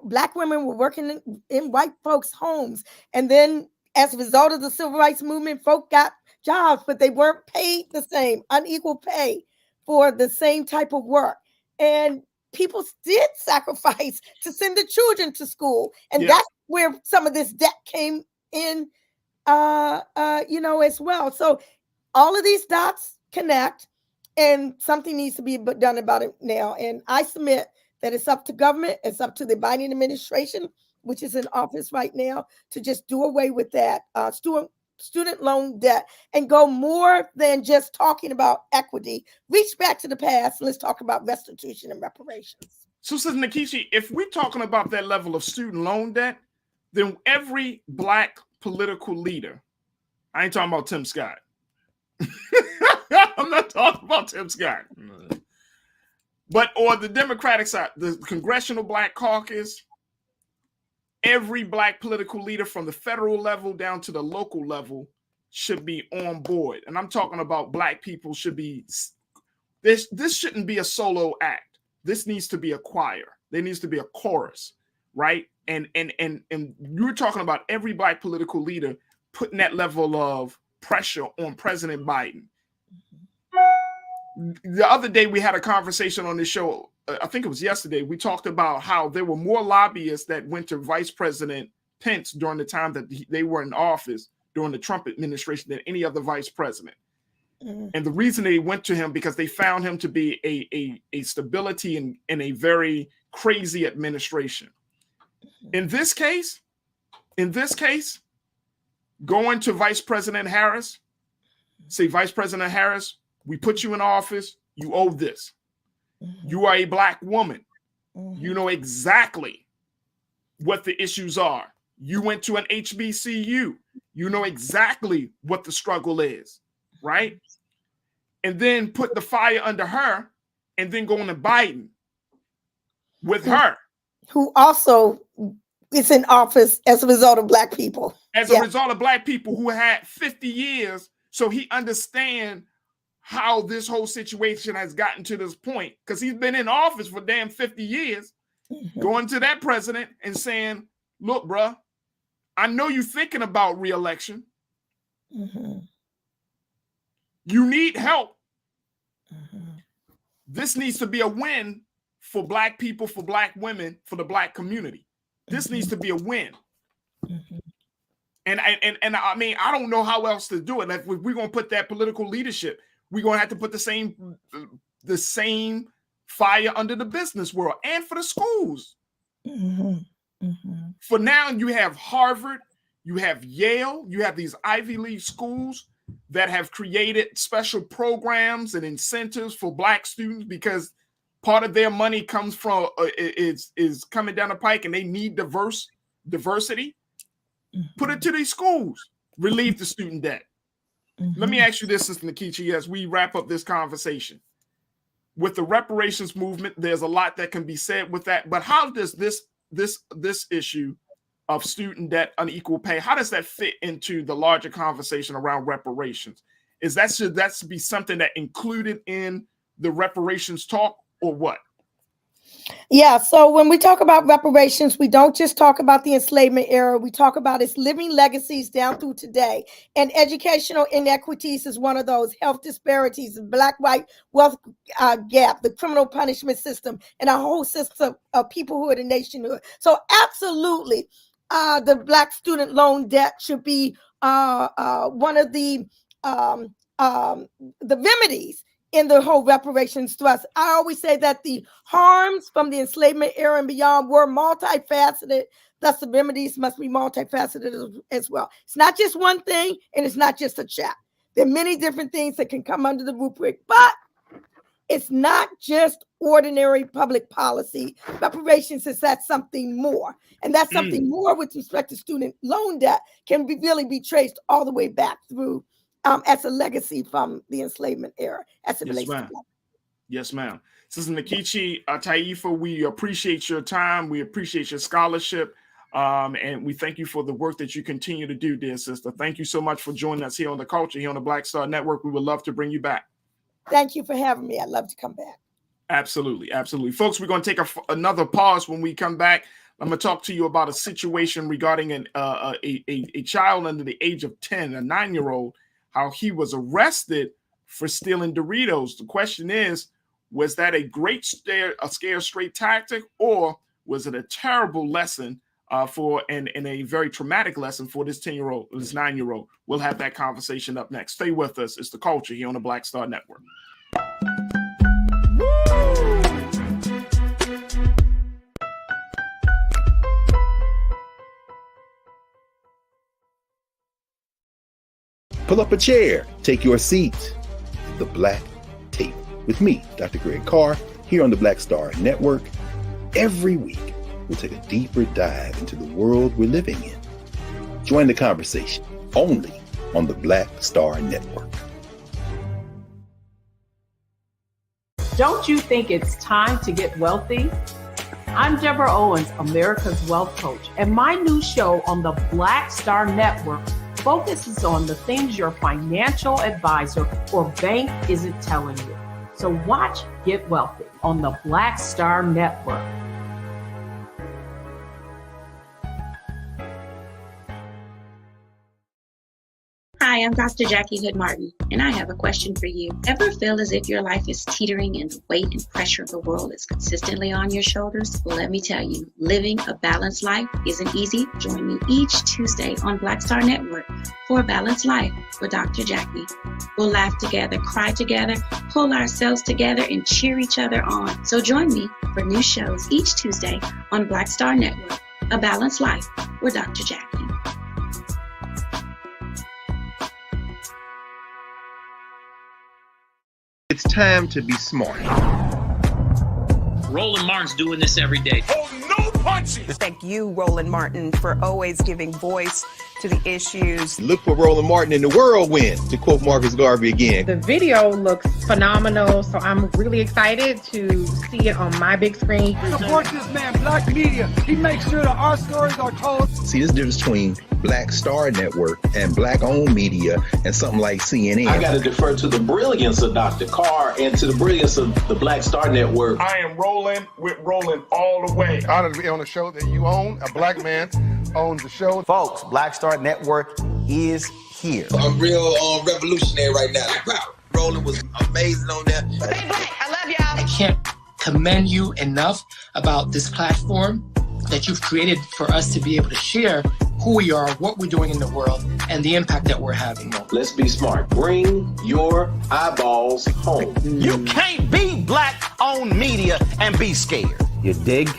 Speaker 15: Black women were working in white folks' homes. And then as a result of the civil rights movement, folk got jobs, but they weren't paid the same, unequal pay for the same type of work. And people did sacrifice to send the children to school. And that's where some of this debt came in, as well. So all of these dots connect, and something needs to be done about it now. And I submit that it's up to government, it's up to the Biden administration, which is in office right now, to just do away with that student loan debt and go more than just talking about equity. Reach back to the past. Let's talk about restitution and reparations.
Speaker 1: So, Sister Nikishi, if we're talking about that level of student loan debt, then every Black political leader, I ain't talking about Tim Scott. I'm not talking about Tim Scott. Or the Democratic side, the Congressional Black Caucus, every Black political leader from the federal level down to the local level should be on board. And I'm talking about Black people should be, this shouldn't be a solo act. This needs to be a choir. There needs to be a chorus, right? And you're talking about every Black political leader putting that level of pressure on President Biden. The other day we had a conversation on this show, I think it was yesterday, we talked about how there were more lobbyists that went to Vice President Pence during the time that they were in office during the Trump administration than any other vice president. And the reason they went to him because they found him to be a stability in a very crazy administration. In this case, going to Vice President Harris, say, Vice President Harris, we put you in office, you owe this. You are a Black woman. You know exactly what the issues are. You went to an HBCU. You know exactly what the struggle is, right? And then put the fire under her and then go on to Biden with her.
Speaker 15: Who also is in office as a result of Black people.
Speaker 1: As a result of Black people who had 50 years, so he understands how this whole situation has gotten to this point, because he's been in office for damn 50 years, going to that president and saying, look, bruh, I know you're thinking about re-election. You need help. This needs to be a win for Black people, for Black women, for the Black community. This needs to be a win. And I mean, I don't know how else to do it. If we're going to put that political leadership, we're going to have to put the same fire under the business world and for the schools. For now, you have Harvard, you have Yale, you have these Ivy League schools that have created special programs and incentives for Black students because part of their money comes from is coming down the pike, and they need diversity. Put it to these schools, relieve the student debt. Let me ask you this, Sister Nikichi, as we wrap up this conversation. With the reparations movement, there's a lot that can be said with that, but how does this issue of student debt, unequal pay, how does that fit into the larger conversation around reparations? Should that be something that included in the reparations talk, or what?
Speaker 15: Yeah, so when we talk about reparations, we don't just talk about the enslavement era. We talk about its living legacies down through today. And educational inequities is one of those. Health disparities, Black-white wealth gap, the criminal punishment system, and a whole system of peoplehood and nationhood. So absolutely, the Black student loan debt should be one of the remedies in the whole reparations thrust. I always say that the harms from the enslavement era and beyond were multifaceted. Thus, the remedies must be multifaceted as well. It's not just one thing, and it's not just a check. There are many different things that can come under the rubric, but it's not just ordinary public policy. Reparations is that something more. And that something more with respect to student loan debt can really be traced all the way back through as a legacy from the enslavement era. As it relates to Black.
Speaker 1: Yes, ma'am. Sister Nikichi Taifa, we appreciate your time. We appreciate your scholarship. And we thank you for the work that you continue to do, dear sister. Thank you so much for joining us here on The Culture, here on the Black Star Network. We would love to bring you back.
Speaker 15: Thank you for having me. I'd love to come back.
Speaker 1: Absolutely. Absolutely. Folks, we're going to take another pause. When we come back, I'm going to talk to you about a situation regarding a child under the age of 10, a 9-year-old, how he was arrested for stealing Doritos. The question is, was that a scare straight tactic, or was it a terrible lesson and a very traumatic lesson for this 10-year-old, this 9-year-old? We'll have that conversation up next. Stay with us. It's The Culture here on the Black Star Network.
Speaker 4: Pull up a chair, take your seat. The Black Tape with me, Dr. Greg Carr, here on the Black Star Network. Every week, we'll take a deeper dive into the world we're living in. Join the conversation only on the Black Star Network.
Speaker 3: Don't you think it's time to get wealthy? I'm Deborah Owens, America's Wealth Coach, and my new show on the Black Star Network focuses on the things your financial advisor or bank isn't telling you. So watch Get Wealthy on the Black Star Network.
Speaker 5: Hi, I'm Dr. Jackie Hood Martin, and I have a question for you. Ever feel as if your life is teetering and the weight and pressure of the world is consistently on your shoulders? Well, let me tell you, living a balanced life isn't easy. Join me each Tuesday on Black Star Network for A Balanced Life with Dr. Jackie. We'll laugh together, cry together, pull ourselves together, and cheer each other on. So join me for new shows each Tuesday on Black Star Network, A Balanced Life with Dr. Jackie.
Speaker 4: It's time to be smart.
Speaker 6: Roland Martin's doing this every day.
Speaker 11: Oh, no punches!
Speaker 7: Thank you, Roland Martin, for always giving voice to the issues.
Speaker 4: Look for Roland Martin in the whirlwind, to quote Marcus Garvey again.
Speaker 8: The video looks phenomenal, so I'm really excited to see it on my big screen.
Speaker 9: Support this man, Black Media. He makes sure that our stories are told.
Speaker 4: See, there's a difference between Black Star Network and Black-owned media and something like CNN.
Speaker 10: I got to defer to the brilliance of Dr. Carr and to the brilliance of the Black Star Network.
Speaker 1: I am rolling with Roland all the way.
Speaker 16: Honored to be on a show that you own. A black man owns the show.
Speaker 11: Folks, Black Star Network is here.
Speaker 12: I'm real revolutionary right now. Roland was amazing on that.
Speaker 7: Stay black. I love y'all.
Speaker 14: I can't commend you enough about this platform that you've created for us to be able to share who we are, what we're doing in the world, and the impact that we're having.
Speaker 10: Let's be smart. Bring your eyeballs home.
Speaker 11: You can't be Black-owned media and be scared.
Speaker 17: You dig?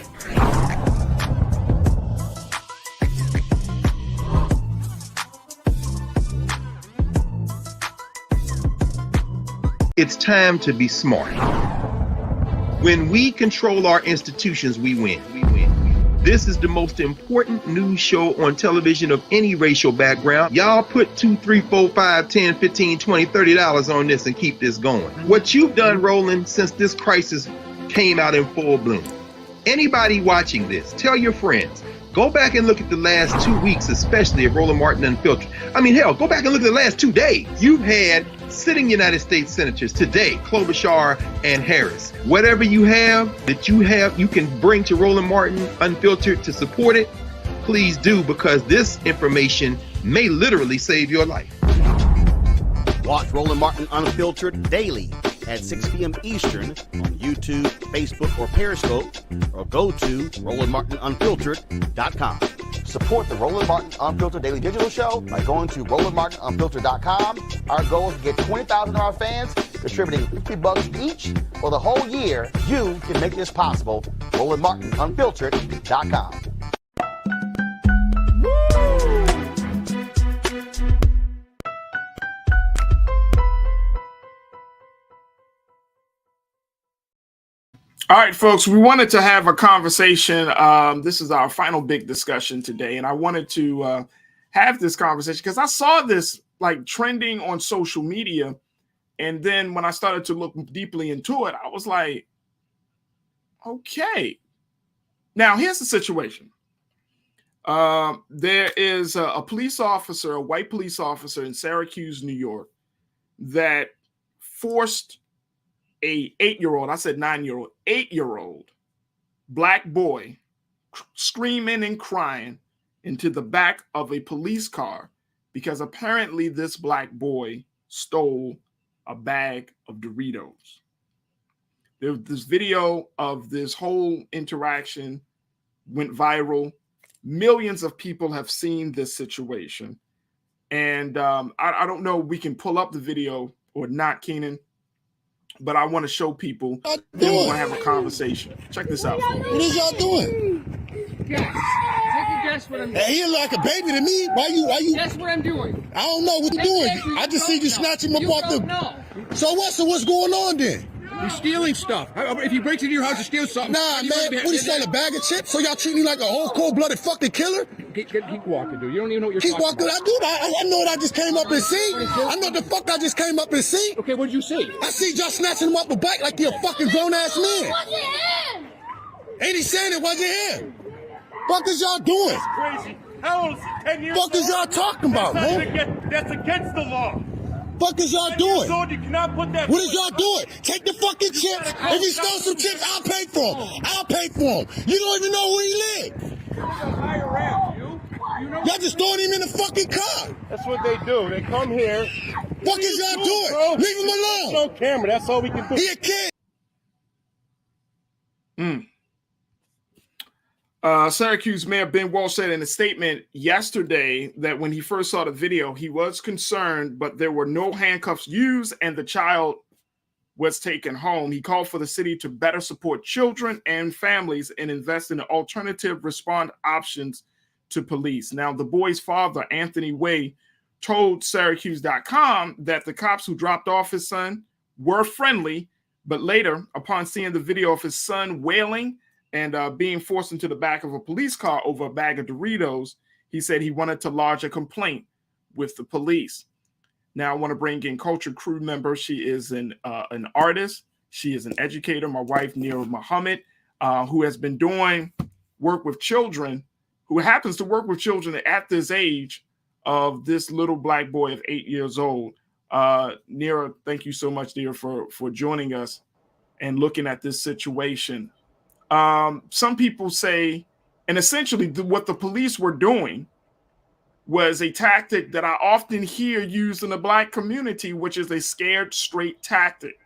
Speaker 4: It's time to be smart. When we control our institutions, we win. This is the most important news show on television of any racial background. Y'all put $2, $3, $4, $5, $10, $15, $20, $30 on this and keep this going. What you've done, Roland, since this crisis came out in full bloom. Anybody watching this, tell your friends. Go back and look at the last 2 weeks, especially of Roland Martin Unfiltered. I mean, hell, go back and look at the last 2 days. You've had sitting United States senators today, Klobuchar and Harris. Whatever you have that you can bring to Roland Martin Unfiltered to support it, please do, because this information may literally save your life.
Speaker 17: Watch Roland Martin Unfiltered daily at 6 p.m. Eastern on YouTube, Facebook, or Periscope, or go to RolandMartinUnfiltered.com.
Speaker 11: Support the Roland Martin Unfiltered Daily Digital Show by going to RolandMartinUnfiltered.com. Our goal is to get 20,000 of our fans contributing $50 each for the whole year. You can make this possible. RolandMartinUnfiltered.com.
Speaker 1: All right, folks, we wanted to have a conversation. This is our final big discussion today, and I wanted to have this conversation because I saw this like trending on social media, and then when I started to look deeply into it, I was like, okay. Now, here's the situation. There is a police officer, a white police officer in Syracuse, New York, that forced a 8-year-old, I said 9-year-old, 8-year-old black boy screaming and crying into the back of a police car because apparently this black boy stole a bag of Doritos. There was this video of this whole interaction went viral. Millions of people have seen this situation. And I don't know if we can pull up the video or not, Keenan, but I want to show people. Then we're going to have a conversation. Check this out.
Speaker 18: What is y'all doing? That's what I'm doing.
Speaker 19: Hey, he like a baby to me. Why you?
Speaker 18: That's what I'm doing.
Speaker 19: I don't know what you're doing. I just see you snatch him up off the. So what? So what's going on then?
Speaker 18: He's stealing stuff. If he breaks into your house to steal something.
Speaker 19: Nah, man. What he selling, a bag of chips? So y'all treat me like a whole cold-blooded fucking killer?
Speaker 18: Keep walking, dude. You don't even know what you're
Speaker 19: Keep
Speaker 18: talking
Speaker 19: walking.
Speaker 18: about.
Speaker 19: I know what I just came up and see. I know the fuck I just came up and see.
Speaker 18: Okay, what did you see?
Speaker 19: I see y'all snatching him up a bike like he a fucking grown-ass man. Ain't he saying it wasn't him? Fuck is y'all doing?
Speaker 20: That's crazy. How old is he? 10 years
Speaker 19: Fuck is y'all talking about, man?
Speaker 20: That's against the law.
Speaker 19: Fuck is y'all doing?
Speaker 20: You cannot put that.
Speaker 19: What is y'all doing? Take the fucking chips. If he stole some chips, I'll pay for him. I'll pay for him. You don't even know where he lives. Y'all just throwing him in the fucking car.
Speaker 20: That's what they do. They come here.
Speaker 19: Fuck is y'all doing? Bro? Leave him alone.
Speaker 20: Show camera. That's all we can do.
Speaker 19: He a kid.
Speaker 1: Syracuse Mayor Ben Walsh said in a statement yesterday that when he first saw the video, he was concerned, but there were no handcuffs used and the child was taken home. He called for the city to better support children and families and invest in alternative response options to police. Now, the boy's father, Anthony Way, told Syracuse.com that the cops who dropped off his son were friendly, but later, upon seeing the video of his son wailing and being forced into the back of a police car over a bag of Doritos, he said he wanted to lodge a complaint with the police. Now, I want to bring in Culture Crew member. She is an artist. She is an educator. My wife, Nira Muhammad, who has been doing work with children, who happens to work with children at this age of this little black boy of 8 years old. Nira, thank you so much, dear, for joining us and looking at this situation. Some people say, and essentially what the police were doing was a tactic that I often hear used in the black community, which is a scared straight tactic.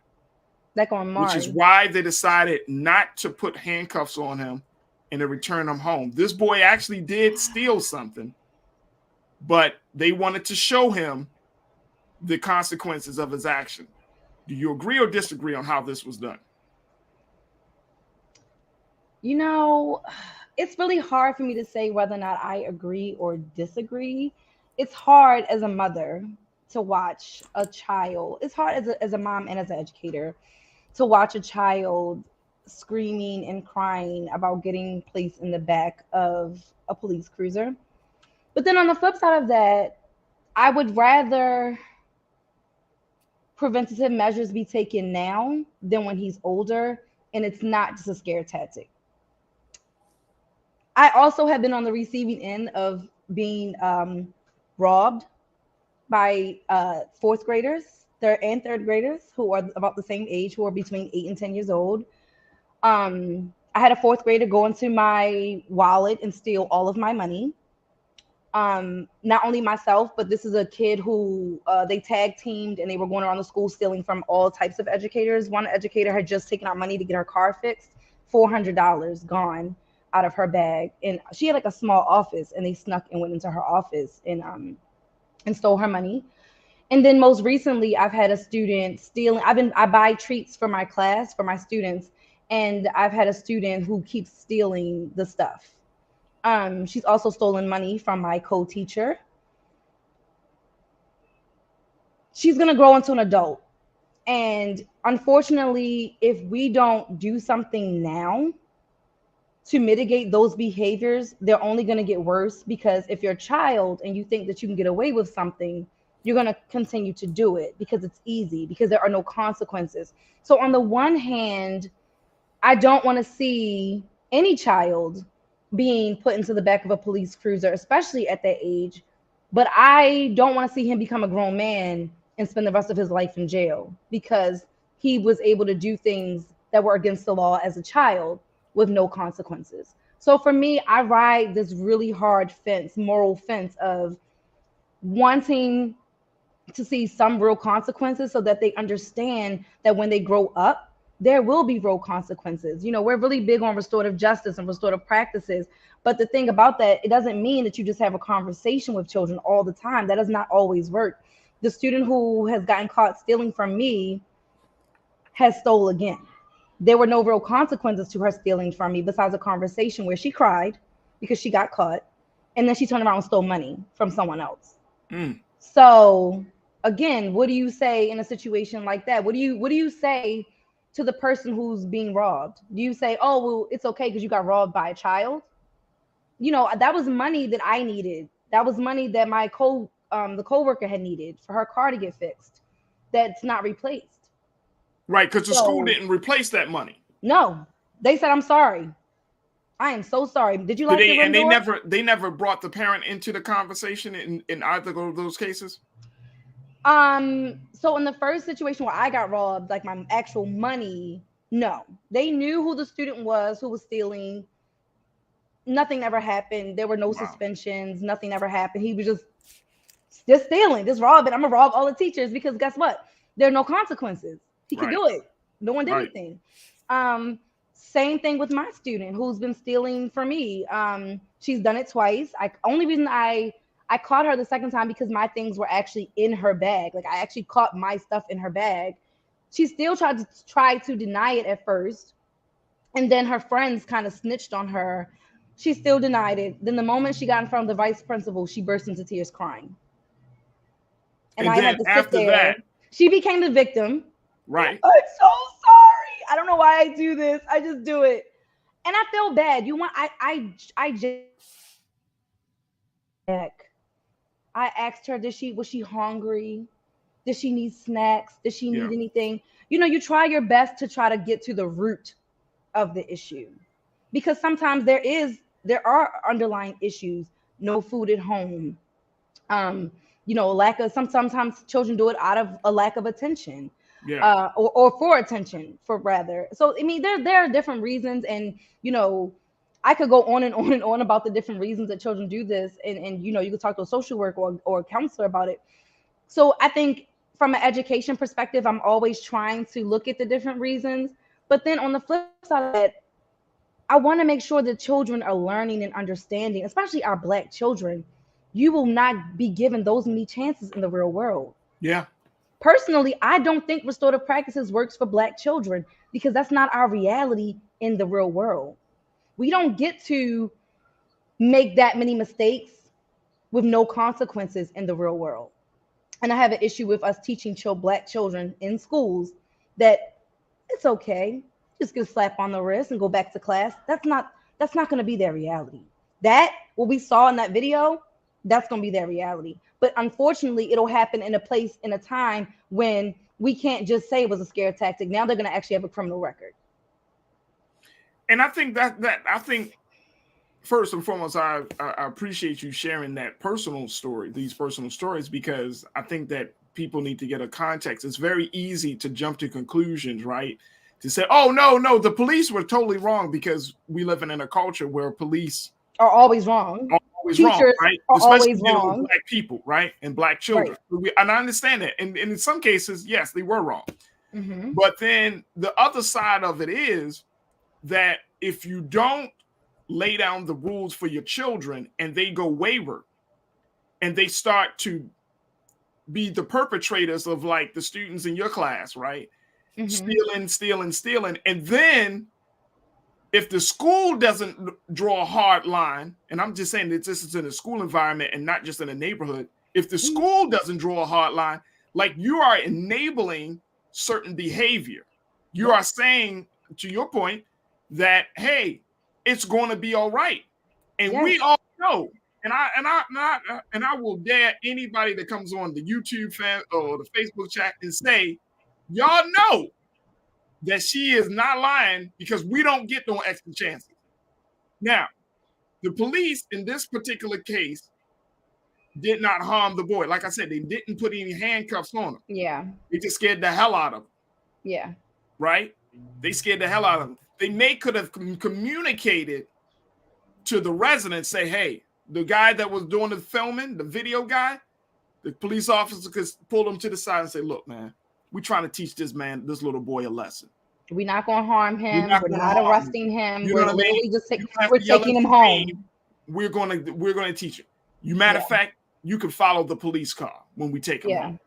Speaker 13: Like on Mars.
Speaker 1: Which is why they decided not to put handcuffs on him and to return him home. This boy actually did steal something, but they wanted to show him the consequences of his action. Do you agree or disagree on how this was done?
Speaker 21: You know, it's really hard for me to say whether or not I agree or disagree. It's hard as a mother to watch a child. It's hard as a mom and as an educator to watch a child screaming and crying about getting placed in the back of a police cruiser. But then on the flip side of that, I would rather preventative measures be taken now than when he's older, and it's not just a scare tactic. I also have been on the receiving end of being robbed by fourth graders, third and third graders who are about the same age, who are between 8 and 10 years old. I had a fourth grader go into my wallet and steal all of my money. Not only myself, but this is a kid who they tag teamed and they were going around the school stealing from all types of educators. One educator had just taken out money to get her car fixed, $400 gone out of her bag, and she had like a small office, and they snuck and went into her office and stole her money. And then most recently, I've had a student stealing. I buy treats for my class for my students, and I've had a student who keeps stealing the stuff. She's also stolen money from my co-teacher. She's gonna grow into an adult, and unfortunately, if we don't do something now to mitigate those behaviors, they're only going to get worse, because if you're a child and you think that you can get away with something, you're going to continue to do it because it's easy, because there are no consequences. So on the one hand, I don't want to see any child being put into the back of a police cruiser, especially at that age, but I don't want to see him become a grown man and spend the rest of his life in jail because he was able to do things that were against the law as a child with no consequences. So for me, I ride this really hard fence, moral fence of wanting to see some real consequences so that they understand that when they grow up, there will be real consequences. You know, we're really big on restorative justice and restorative practices. But the thing about that, it doesn't mean that you just have a conversation with children all the time. That does not always work. The student who has gotten caught stealing from me has stole again. There were no real consequences to her stealing from me besides a conversation where she cried because she got caught. and then she turned around and stole money from someone else.
Speaker 1: Mm.
Speaker 21: So again, what do you say in a situation like that? What do you say to the person who's being robbed? Do you say, oh, well, it's okay because you got robbed by a child? You know, that was money that I needed. That was money that my the coworker had needed for her car to get fixed. That's not replaced.
Speaker 1: Right, because the school didn't replace that money.
Speaker 21: No, they said, I'm sorry. I am so sorry. Did you like the room door?
Speaker 1: They never brought the parent into the conversation in either of those cases?
Speaker 21: So in the first situation where I got robbed, like my actual money, no. They knew who the student was who was stealing. Nothing ever happened. There were no suspensions. Nothing ever happened. He was just stealing, just robbing. I'm gonna rob all the teachers because guess what? There are no consequences. He could do it. No one did anything. Same thing with my student who's been stealing for me. She's done it twice. Only reason I caught her the second time because my things were actually in her bag. Like I actually caught my stuff in her bag. She still tried to deny it at first. And then her friends kind of snitched on her. She still denied it. Then the moment she got in front of the vice principal, she burst into tears crying. And I had to sit there. She became the victim.
Speaker 1: Right.
Speaker 21: I'm so sorry. I don't know why I do this. I just do it. And I feel bad. I asked her, was she hungry? Did she need snacks? Did she need anything? You know, you try your best to try to get to the root of the issue. Because sometimes there are underlying issues. No food at home. You know, sometimes children do it out of a lack of attention. Yeah. Or for attention, rather. So I mean, there are different reasons, and you know, I could go on and on and on about the different reasons that children do this, and you know, you could talk to a social worker or a counselor about it. So I think from an education perspective, I'm always trying to look at the different reasons, but then on the flip side of that, I want to make sure that children are learning and understanding, especially our Black children. You will not be given those many chances in the real world.
Speaker 1: Yeah.
Speaker 21: Personally, I don't think restorative practices works for Black children because that's not our reality in the real world. We don't get to make that many mistakes with no consequences in the real world. And I have an issue with us teaching Black children in schools that it's okay, just get a slap on the wrist and go back to class. That's not going to be their reality. What we saw in that video, that's going to be their reality. But unfortunately, it'll happen in a time when we can't just say it was a scare tactic. Now they're going to actually have a criminal record.
Speaker 1: And I think I think first and foremost, I appreciate you sharing that personal story, these personal stories, because I think that people need to get a context. It's very easy to jump to conclusions, right? To say, oh, no, the police were totally wrong because we live in a culture where police
Speaker 21: are always wrong.
Speaker 1: Teachers
Speaker 21: wrong, right?
Speaker 1: Are especially always wrong. With Black people, right? And Black children. Right. And I understand that. And in some cases, yes, they were wrong. Mm-hmm. But then the other side of it is that if you don't lay down the rules for your children and they go wayward and they start to be the perpetrators of like the students in your class, right? Mm-hmm. Stealing. And then if the school doesn't draw a hard line, and I'm just saying that this is in a school environment and not just in a neighborhood, if the school doesn't draw a hard line, like you are enabling certain behavior. You are saying, to your point, that, hey, it's going to be all right. And we all know, and I will dare anybody that comes on the YouTube fan or the Facebook chat and say, y'all know that she is not lying because we don't get no extra chances. Now, the police in this particular case did not harm the boy. Like I said, they didn't put any handcuffs on him.
Speaker 21: Yeah.
Speaker 1: They just scared the hell out of him.
Speaker 21: Yeah.
Speaker 1: Right? They scared the hell out of him. They could have communicated to the residents, say, hey, the guy that was doing the filming, the video guy, the police officer could pull him to the side and say, look, man, we're trying to teach this little boy a lesson.
Speaker 21: We're not going to harm him. We're not arresting him. We're literally just we're taking him home.
Speaker 1: We're going to teach him. Matter of fact, you can follow the police car when we take him home.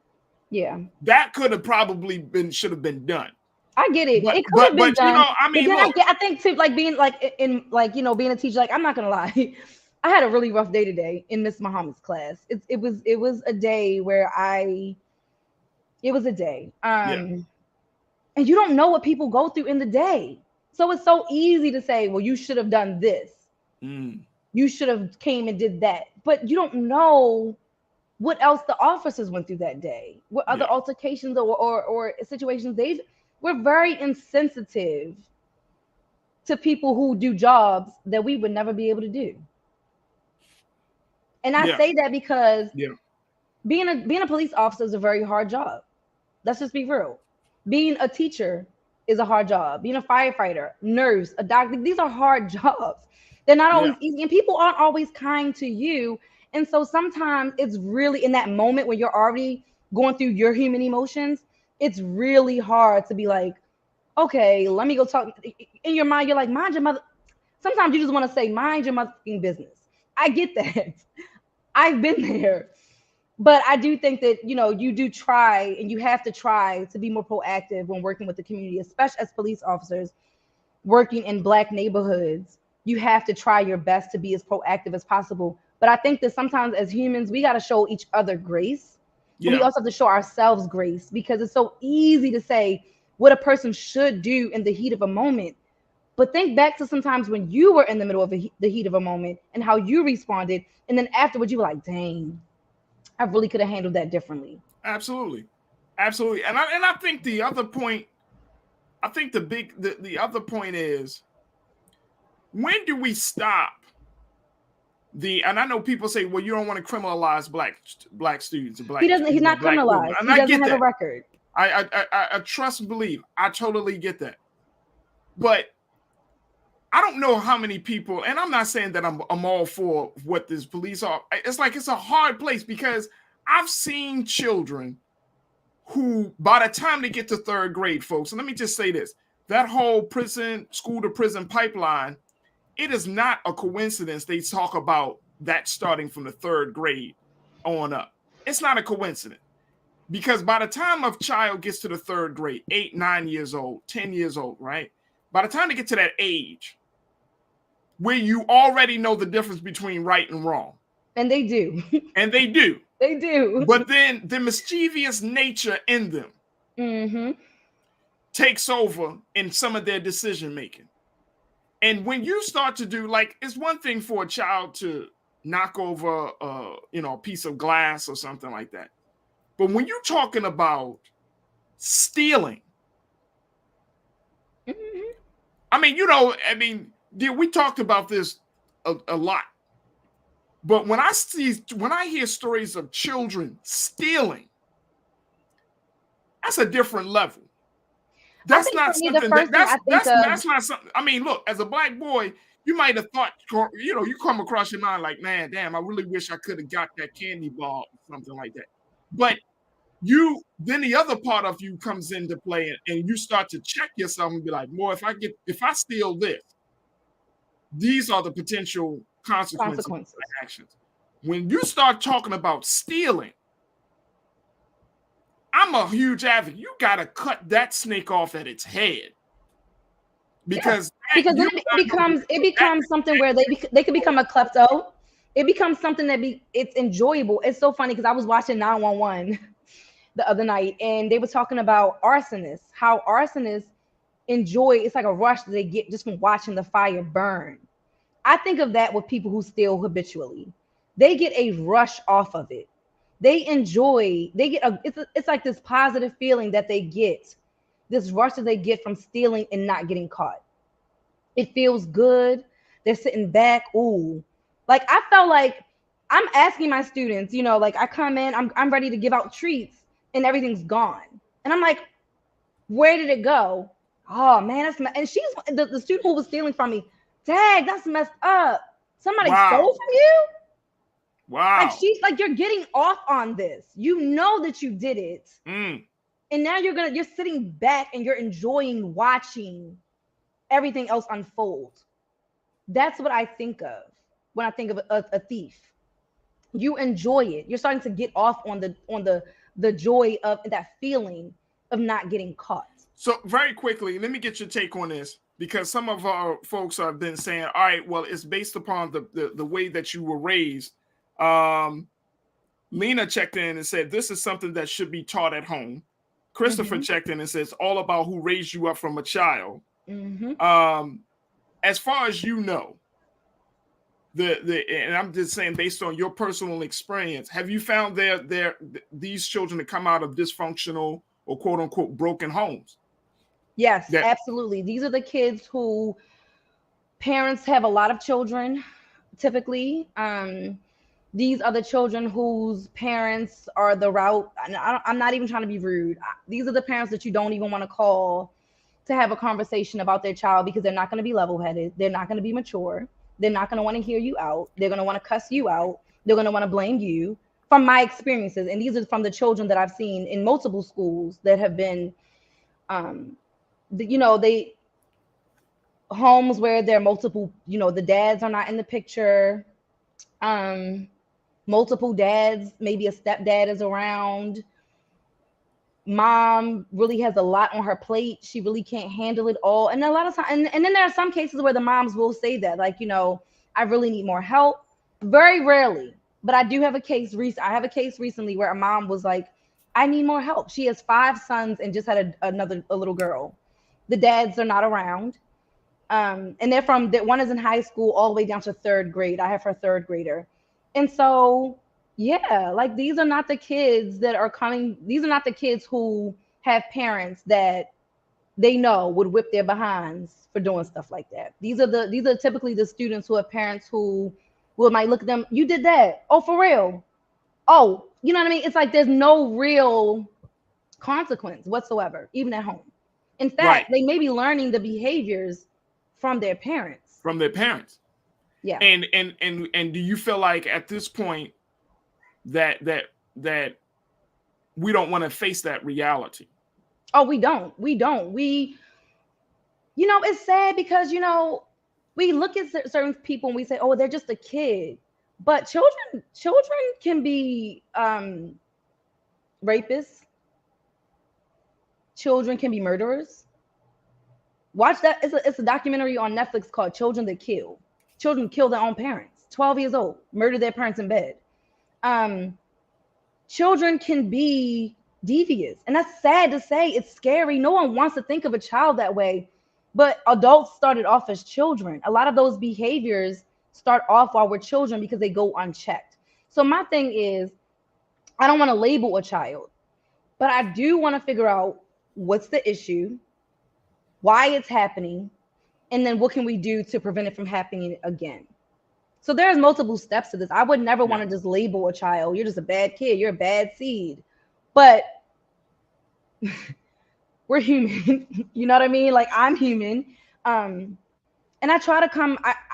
Speaker 21: Yeah.
Speaker 1: That could have probably should have been done.
Speaker 21: I get it. It could have been done.
Speaker 1: You know, I mean,
Speaker 21: I think too, like being like in like, you know, being a teacher, like I'm not gonna lie. I had a really rough day today in Miss Muhammad's class. It was a day where it was a day. And you don't know what people go through in the day. So it's so easy to say, well, you should have done this. You should have came and did that. But you don't know what else the officers went through that day, what other altercations or situations we're very insensitive to people who do jobs that we would never be able to do. And I say that because being a police officer is a very hard job. Let's just be real. Being a teacher is a hard job. Being a firefighter, nurse, a doctor, these are hard jobs. They're not always easy, and people aren't always kind to you. And so sometimes it's really in that moment when you're already going through your human emotions, it's really hard to be like, okay, let me go talk. In your mind, you're like, mind your mother. Sometimes you just want to say, mind your motherfucking business. I get that. I've been there. But I do think that, you do try, and you have to try to be more proactive when working with the community, especially as police officers working in Black neighborhoods. You have to try your best to be as proactive as possible. But I think that sometimes as humans, we got to show each other grace. But we also have to show ourselves grace, because it's so easy to say what a person should do in the heat of a moment. But think back to sometimes when you were in the middle of the heat of a moment and how you responded. And then afterwards, you were like, dang, I really could have handled that differently.
Speaker 1: Absolutely. Absolutely. And I think the other point, the other point is, when do we stop and I know people say, well, you don't want to criminalize black students.
Speaker 21: He's not criminalized.
Speaker 1: And
Speaker 21: he
Speaker 1: I
Speaker 21: doesn't
Speaker 1: get
Speaker 21: have
Speaker 1: that.
Speaker 21: a record.
Speaker 1: I trust and believe. I totally get that. But I don't know how many people, and I'm not saying that I'm all for what this police are. It's like, it's a hard place, because I've seen children who, by the time they get to third grade, folks, and let me just say this, that whole school to prison pipeline, it is not a coincidence they talk about that starting from the third grade on up. It's not a coincidence, because by the time a child gets to the third grade, 8, 9 years old, 10 years old, right? By the time they get to that age where you already know the difference between right and wrong.
Speaker 21: And they do.
Speaker 1: And they do.
Speaker 21: They do.
Speaker 1: But then the mischievous nature in them takes over in some of their decision making. And when you start to do, like, it's one thing for a child to knock over a piece of glass or something like that. But when you're talking about stealing, we talked about this a lot. But when I hear stories of children stealing, that's a different level. That's not something that's not something. I mean, look, as a Black boy, you might have thought, you come across your mind like, man, damn, I really wish I could have got that candy bar or something like that. But then the other part of you comes into play, and you start to check yourself and be like, more, if I steal this, these are the potential consequences of my actions. When you start talking about stealing, I'm a huge advocate. You got to cut that snake off at its head, because
Speaker 21: it becomes something where they can become a klepto. It becomes something it's enjoyable. It's so funny, because I was watching 911 the other night, and they were talking about arsonists, how arsonists enjoy, it's like a rush that they get just from watching the fire burn. I think of that with people who steal habitually. They get a rush off of it. They enjoy, it's like this positive feeling that they get, this rush that they get from stealing and not getting caught. It feels good. They're sitting back. Ooh, like, I felt like I'm asking my students, like, I come in, I'm ready to give out treats, and everything's gone. And I'm like, where did it go? Oh man, and she's the student who was stealing from me. Dang, that's messed up. Somebody stole from you?
Speaker 1: Wow.
Speaker 21: Like, she's like, you're getting off on this. You know that you did it. And now you're sitting back and you're enjoying watching everything else unfold. That's what I think of when I think of a thief. You enjoy it. You're starting to get off on the joy of that feeling of not getting caught.
Speaker 1: So very quickly, let me get your take on this. because some of our folks have been saying, all right, well, it's based upon the way that you were raised. Lena checked in and said, this is something that should be taught at home. Christopher checked in and says, all about who raised you up from a child. As far as you know, and I'm just saying, based on your personal experience, have you found these children that come out of dysfunctional or quote unquote broken homes?
Speaker 21: Yes, absolutely. These are the kids who parents have a lot of children, typically. These are the children whose parents are the route. And I'm not even trying to be rude. These are the parents that you don't even want to call to have a conversation about their child, because they're not going to be level-headed. They're not going to be mature. They're not going to want to hear you out. They're going to want to cuss you out. They're going to want to blame you. From my experiences, and these are from the children that I've seen in multiple schools that have been, they homes where there are multiple, the dads are not in the picture. Multiple dads, maybe a stepdad is around. Mom really has a lot on her plate. She really can't handle it all. And a lot of times, and then there are some cases where the moms will say that, like, I really need more help. Very rarely, but I do have a case. I have a case recently where a mom was like, I need more help. She has 5 sons and just had a little girl. The dads are not around. And they're one is in high school all the way down to 3rd grade. I have her 3rd grader. And so, yeah, like, these are not the kids that are coming. These are not the kids who have parents that they know would whip their behinds for doing stuff like that. These are typically the students who have parents who might look at them. You did that. Oh, for real? Oh, you know what I mean? It's like there's no real consequence whatsoever, even at home. In fact, They may be learning the behaviors from their parents.
Speaker 1: Yeah. And do you feel like at this point that we don't want to face that reality?
Speaker 21: Oh, we don't. It's sad because, we look at certain people and we say, oh, they're just a kid. But children can be rapists. Children can be murderers. Watch that. It's a documentary on Netflix called Children That Kill. Children kill their own parents. 12 years old, murder their parents in bed. Children can be devious. And that's sad to say. It's scary. No one wants to think of a child that way. But adults started off as children. A lot of those behaviors start off while we're children because they go unchecked. So my thing is, I don't want to label a child, but I do want to figure out what's the issue, why it's happening, and then what can we do to prevent it from happening again. So there's multiple steps to this. I would never want to just label a child. You're just a bad kid. You're a bad seed. But we're human. You know what I mean? Like, I'm human. And I try to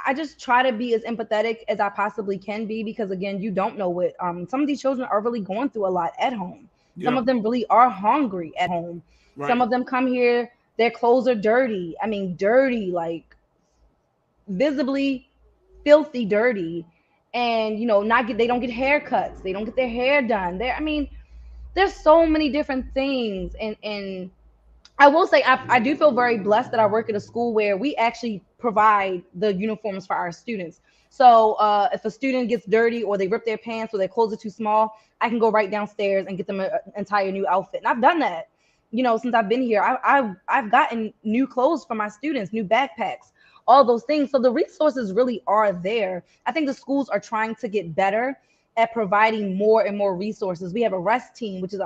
Speaker 21: I just try to be as empathetic as I possibly can be, because again, you don't know what some of these children are really going through a lot at home. Yeah. Some of them really are hungry at home. Right. Some of them come here, their clothes are dirty. I mean, dirty, like visibly filthy dirty. And they don't get haircuts. They don't get their hair done. There's so many different things. And I will say I do feel very blessed that I work at a school where we actually provide the uniforms for our students. So if a student gets dirty or they rip their pants or their clothes are too small, I can go right downstairs and get them an entire new outfit. And I've done that, since I've been here. I've gotten new clothes for my students, new backpacks, all those things. So the resources really are there. I think the schools are trying to get better at providing more and more resources. We have a REST team, which is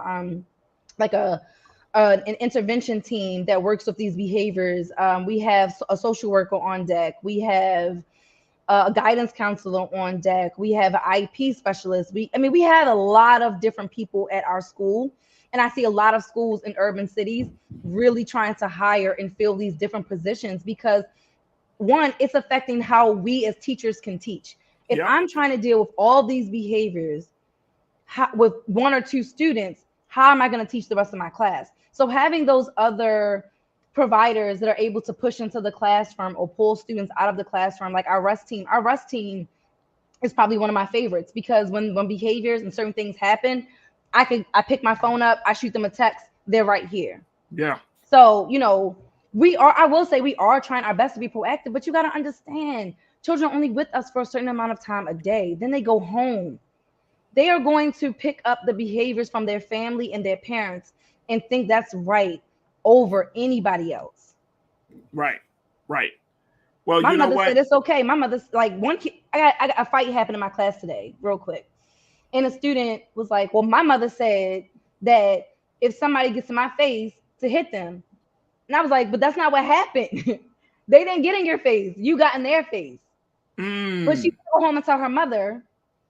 Speaker 21: an intervention team that works with these behaviors. We have a social worker on deck. We have a guidance counselor on deck. We have an IP specialist. We have a lot of different people at our school. And I see a lot of schools in urban cities really trying to hire and fill these different positions because, one, it's affecting how we as teachers can teach. If I'm trying to deal with all these behaviors with 1 or 2 students, how am I going to teach the rest of my class? So having those other providers that are able to push into the classroom or pull students out of the classroom, like our REST team is probably one of my favorites, because when behaviors and certain things happen, I pick my phone up, I shoot them a text, they're right here.
Speaker 1: Yeah.
Speaker 21: So, I will say we are trying our best to be proactive, but you got to understand, children are only with us for a certain amount of time a day. Then they go home. They are going to pick up the behaviors from their family and their parents and think that's right over anybody else.
Speaker 1: Right. Well,
Speaker 21: my
Speaker 1: you know
Speaker 21: mother
Speaker 1: what?
Speaker 21: said it's okay. My mother's like, one kid, I got a fight happened in my class today, real quick. And a student was like, well, my mother said that if somebody gets in my face to hit them. And I was like, but that's not what happened. They didn't get in your face. You got in their face. But she go home and tell her mother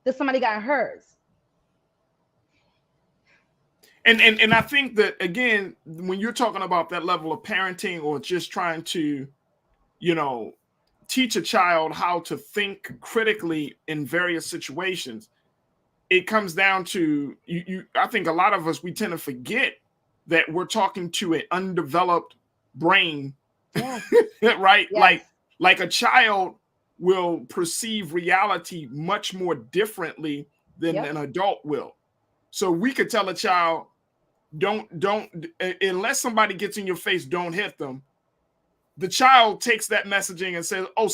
Speaker 21: that somebody got in hers.
Speaker 1: And I think that, again, when you're talking about that level of parenting or just trying to, teach a child how to think critically in various situations, it comes down to I think a lot of us, we tend to forget that we're talking to an undeveloped brain, right?
Speaker 21: Yes.
Speaker 1: Like a child will perceive reality much more differently than an adult will. So we could tell a child, don't unless somebody gets in your face, don't hit them. The child takes that messaging and says, oh,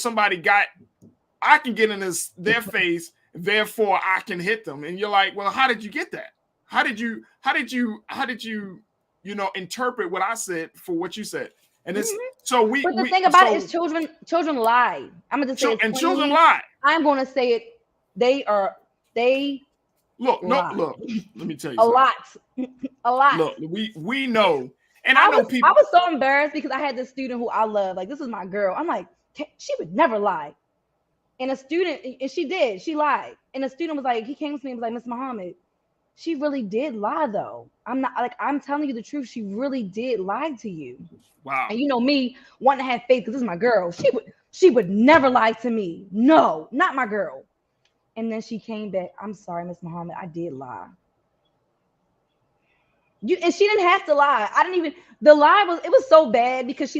Speaker 1: I can get in their face, therefore I can hit them. And you're like, well, how did you get that? How did you interpret what I said for what you said? And it's so
Speaker 21: But the thing about it is children lie. I'm gonna just say
Speaker 1: and children lie.
Speaker 21: I'm gonna say it. They
Speaker 1: look,
Speaker 21: lie.
Speaker 1: Look, let me tell you
Speaker 21: a lot.
Speaker 1: Look, we know. And I know people.
Speaker 21: I was so embarrassed because I had this student who I love. Like, this is my girl. I'm like, she would never lie. And a student, and she did. She lied. And a student was like, he came to me and was like, Miss Muhammad, she really did lie though. I'm telling you the truth. She really did lie to you.
Speaker 1: Wow.
Speaker 21: And you know me, wanting to have faith because this is my girl. She would never lie to me. No, not my girl. And then she came back. I'm sorry, Miss Muhammad, I did lie. And she didn't have to lie. The lie was so bad because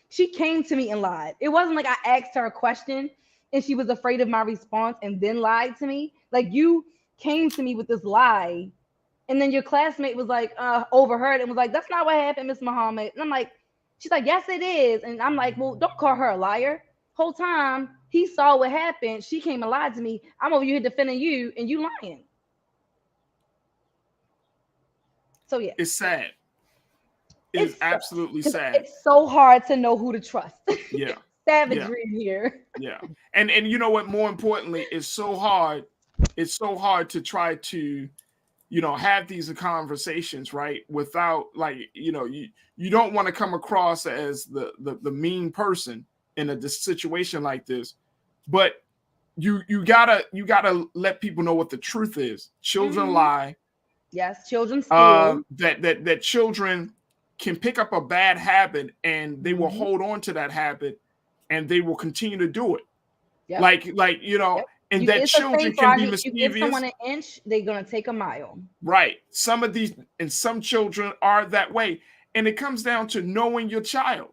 Speaker 21: she came to me and lied. It wasn't like I asked her a question and she was afraid of my response and then lied to me. Like, you came to me with this lie, and then your classmate was like, overheard and was like, that's not what happened, Miss Muhammad. And I'm like, she's like, yes, it is. And I'm like, well, don't call her a liar. Whole time he saw what happened, she came and lied to me. I'm over here defending you and you lying. So yeah,
Speaker 1: it's sad. It's absolutely sad.
Speaker 21: It's so hard to know who to trust.
Speaker 1: Yeah.
Speaker 21: Savagery in here.
Speaker 1: Yeah. And you know what? More importantly, it's so hard to try to, have these conversations, right? Without, like, you don't want to come across as the mean person in a situation like this, but you gotta let people know what the truth is. Children lie.
Speaker 21: Yes, children steal.
Speaker 1: That children can pick up a bad habit and they will hold on to that habit and they will continue to do it. Yep. Like and that children can be mischievous.
Speaker 21: You give someone an inch, they're gonna take a mile.
Speaker 1: Right. Some children are that way. And it comes down to knowing your child.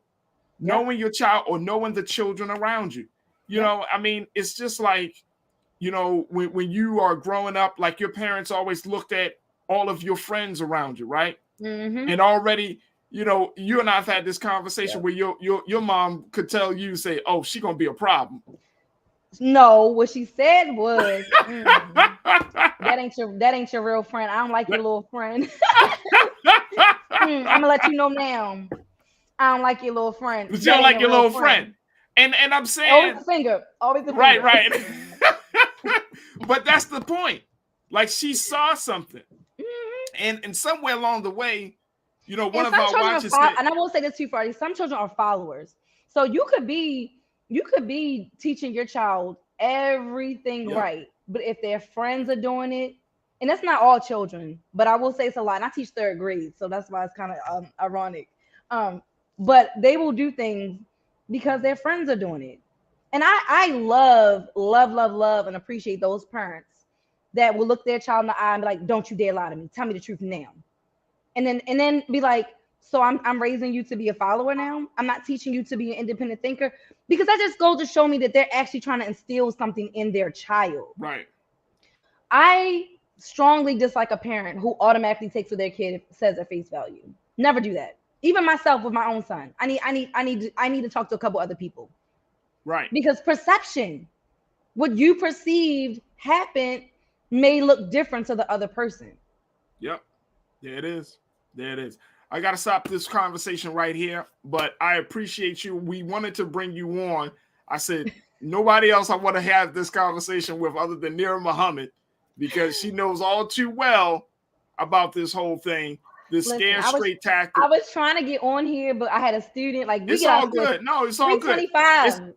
Speaker 1: Knowing your child or knowing the children around you. You know, I mean, it's just like, when you are growing up, like your parents always looked at all of your friends around you, right? Mm-hmm. And already, you and I have had this conversation where your mom could tell you, say, oh, she's gonna be a problem.
Speaker 21: No, what she said was, that ain't your real friend. I don't like your little friend. I'm gonna let you know now. I don't like your little friend.
Speaker 1: But you don't like your little friend. And I'm saying,
Speaker 21: always the finger.
Speaker 1: Right. But that's the point. Like, she saw something. Mm-hmm. And somewhere along the way, one of our watches said,
Speaker 21: and I will say this too, Friday, some children are followers. So you could be teaching your child everything right, but if their friends are doing it, and that's not all children, but I will say it's a lot. And I teach third grade, so that's why it's kind of ironic. But they will do things because their friends are doing it. And I love, and appreciate those parents that will look their child in the eye and be like, don't you dare lie to me. Tell me the truth now. And then be like, so I'm raising you to be a follower now? I'm not teaching you to be an independent thinker? Because that just goes to show me that they're actually trying to instill something in their child.
Speaker 1: Right.
Speaker 21: I strongly dislike a parent who automatically takes what their kid says at face value. Never do that. Even myself with my own son. I need to talk to a couple other people.
Speaker 1: Right.
Speaker 21: Because perception, what you perceived happened may look different to the other person.
Speaker 1: Yep. There it is. There it is. I got to stop this conversation right here, but I appreciate you. We wanted to bring you on. I said, nobody else I want to have this conversation with other than Nira Muhammad, because she knows all too well about this whole thing, this scare straight tactic.
Speaker 21: I was trying to get on here, but I had a student. Like,
Speaker 1: it's all good. No, it's all good.
Speaker 21: 3:25.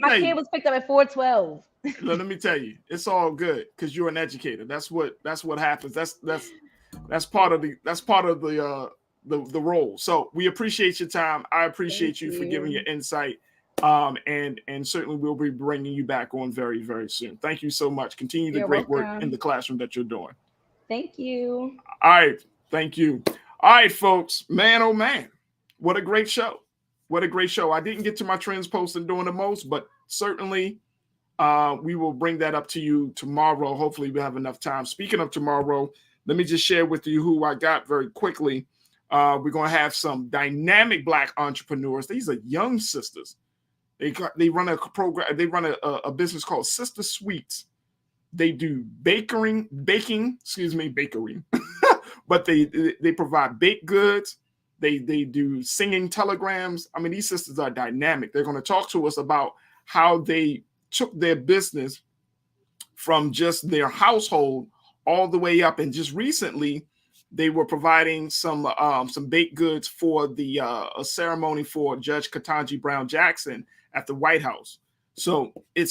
Speaker 21: My kid was picked up at 4:12.
Speaker 1: Let me tell you, it's all good because you're an educator. That's what happens. That's part of the role. So we appreciate your time. I appreciate you for giving your insight. And certainly we'll be bringing you back on very, very soon. Thank you so much. Continue the great work in the classroom that you're doing.
Speaker 21: Thank you.
Speaker 1: All right. Thank you. All right, folks. Man, oh man. What a great show. What a great show. I didn't get to my trends post and doing the most, but certainly we will bring that up to you tomorrow. Hopefully we have enough time. Speaking of tomorrow, let me just share with you who I got very quickly. We're going to have some dynamic Black entrepreneurs. These are young sisters. They run a program. They run a business called Sister Sweets. They do baking, but they provide baked goods. They do singing telegrams. I mean, these sisters are dynamic. They're going to talk to us about how they took their business from just their household all the way up. And just recently, they were providing some baked goods for the a ceremony for Judge Ketanji Brown Jackson at the White House. So they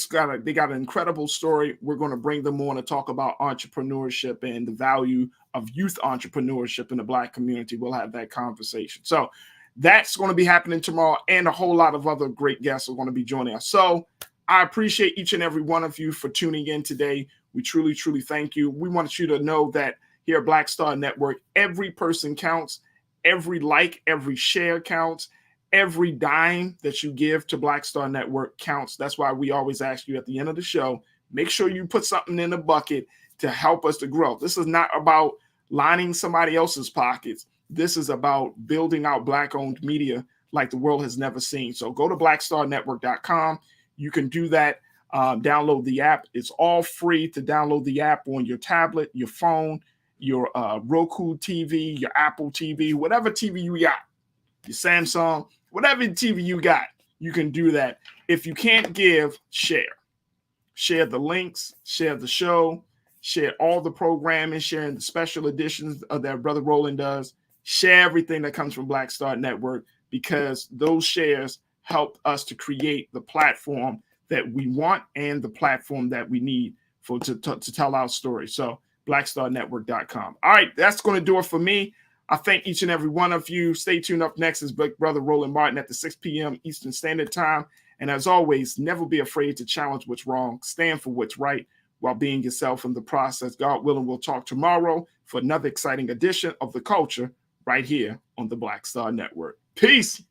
Speaker 1: got an incredible story. We're going to bring them on to talk about entrepreneurship and the value of youth entrepreneurship in the Black community. We'll have that conversation. So that's going to be happening tomorrow, and a whole lot of other great guests are going to be joining us. So I appreciate each and every one of you for tuning in today. We truly, truly thank you. We want you to know that here at Black Star Network, every person counts, every like, every share counts. Every dime that you give to Black Star Network counts. That's why we always ask you at the end of the show, make sure you put something in the bucket to help us to grow. This is not about lining somebody else's pockets. This is about building out Black-owned media like the world has never seen. So go to blackstarnetwork.com. You can do that. Download the app. It's all free to download the app on your tablet, your phone, your Roku TV, your Apple TV, whatever TV you got, your Samsung, whatever TV you got, you can do that. If you can't give, share. Share the links, share the show, share all the programming, sharing the special editions that Brother Roland does. Share everything that comes from Black Star Network, because those shares help us to create the platform that we want and the platform that we need to tell our story. So blackstarnetwork.com. All right, that's going to do it for me. I thank each and every one of you. Stay tuned. Up next is Big Brother Roland Martin at the 6 p.m. Eastern Standard Time. And as always, never be afraid to challenge what's wrong. Stand for what's right while being yourself in the process. God willing, we'll talk tomorrow for another exciting edition of The Culture right here on the Black Star Network. Peace.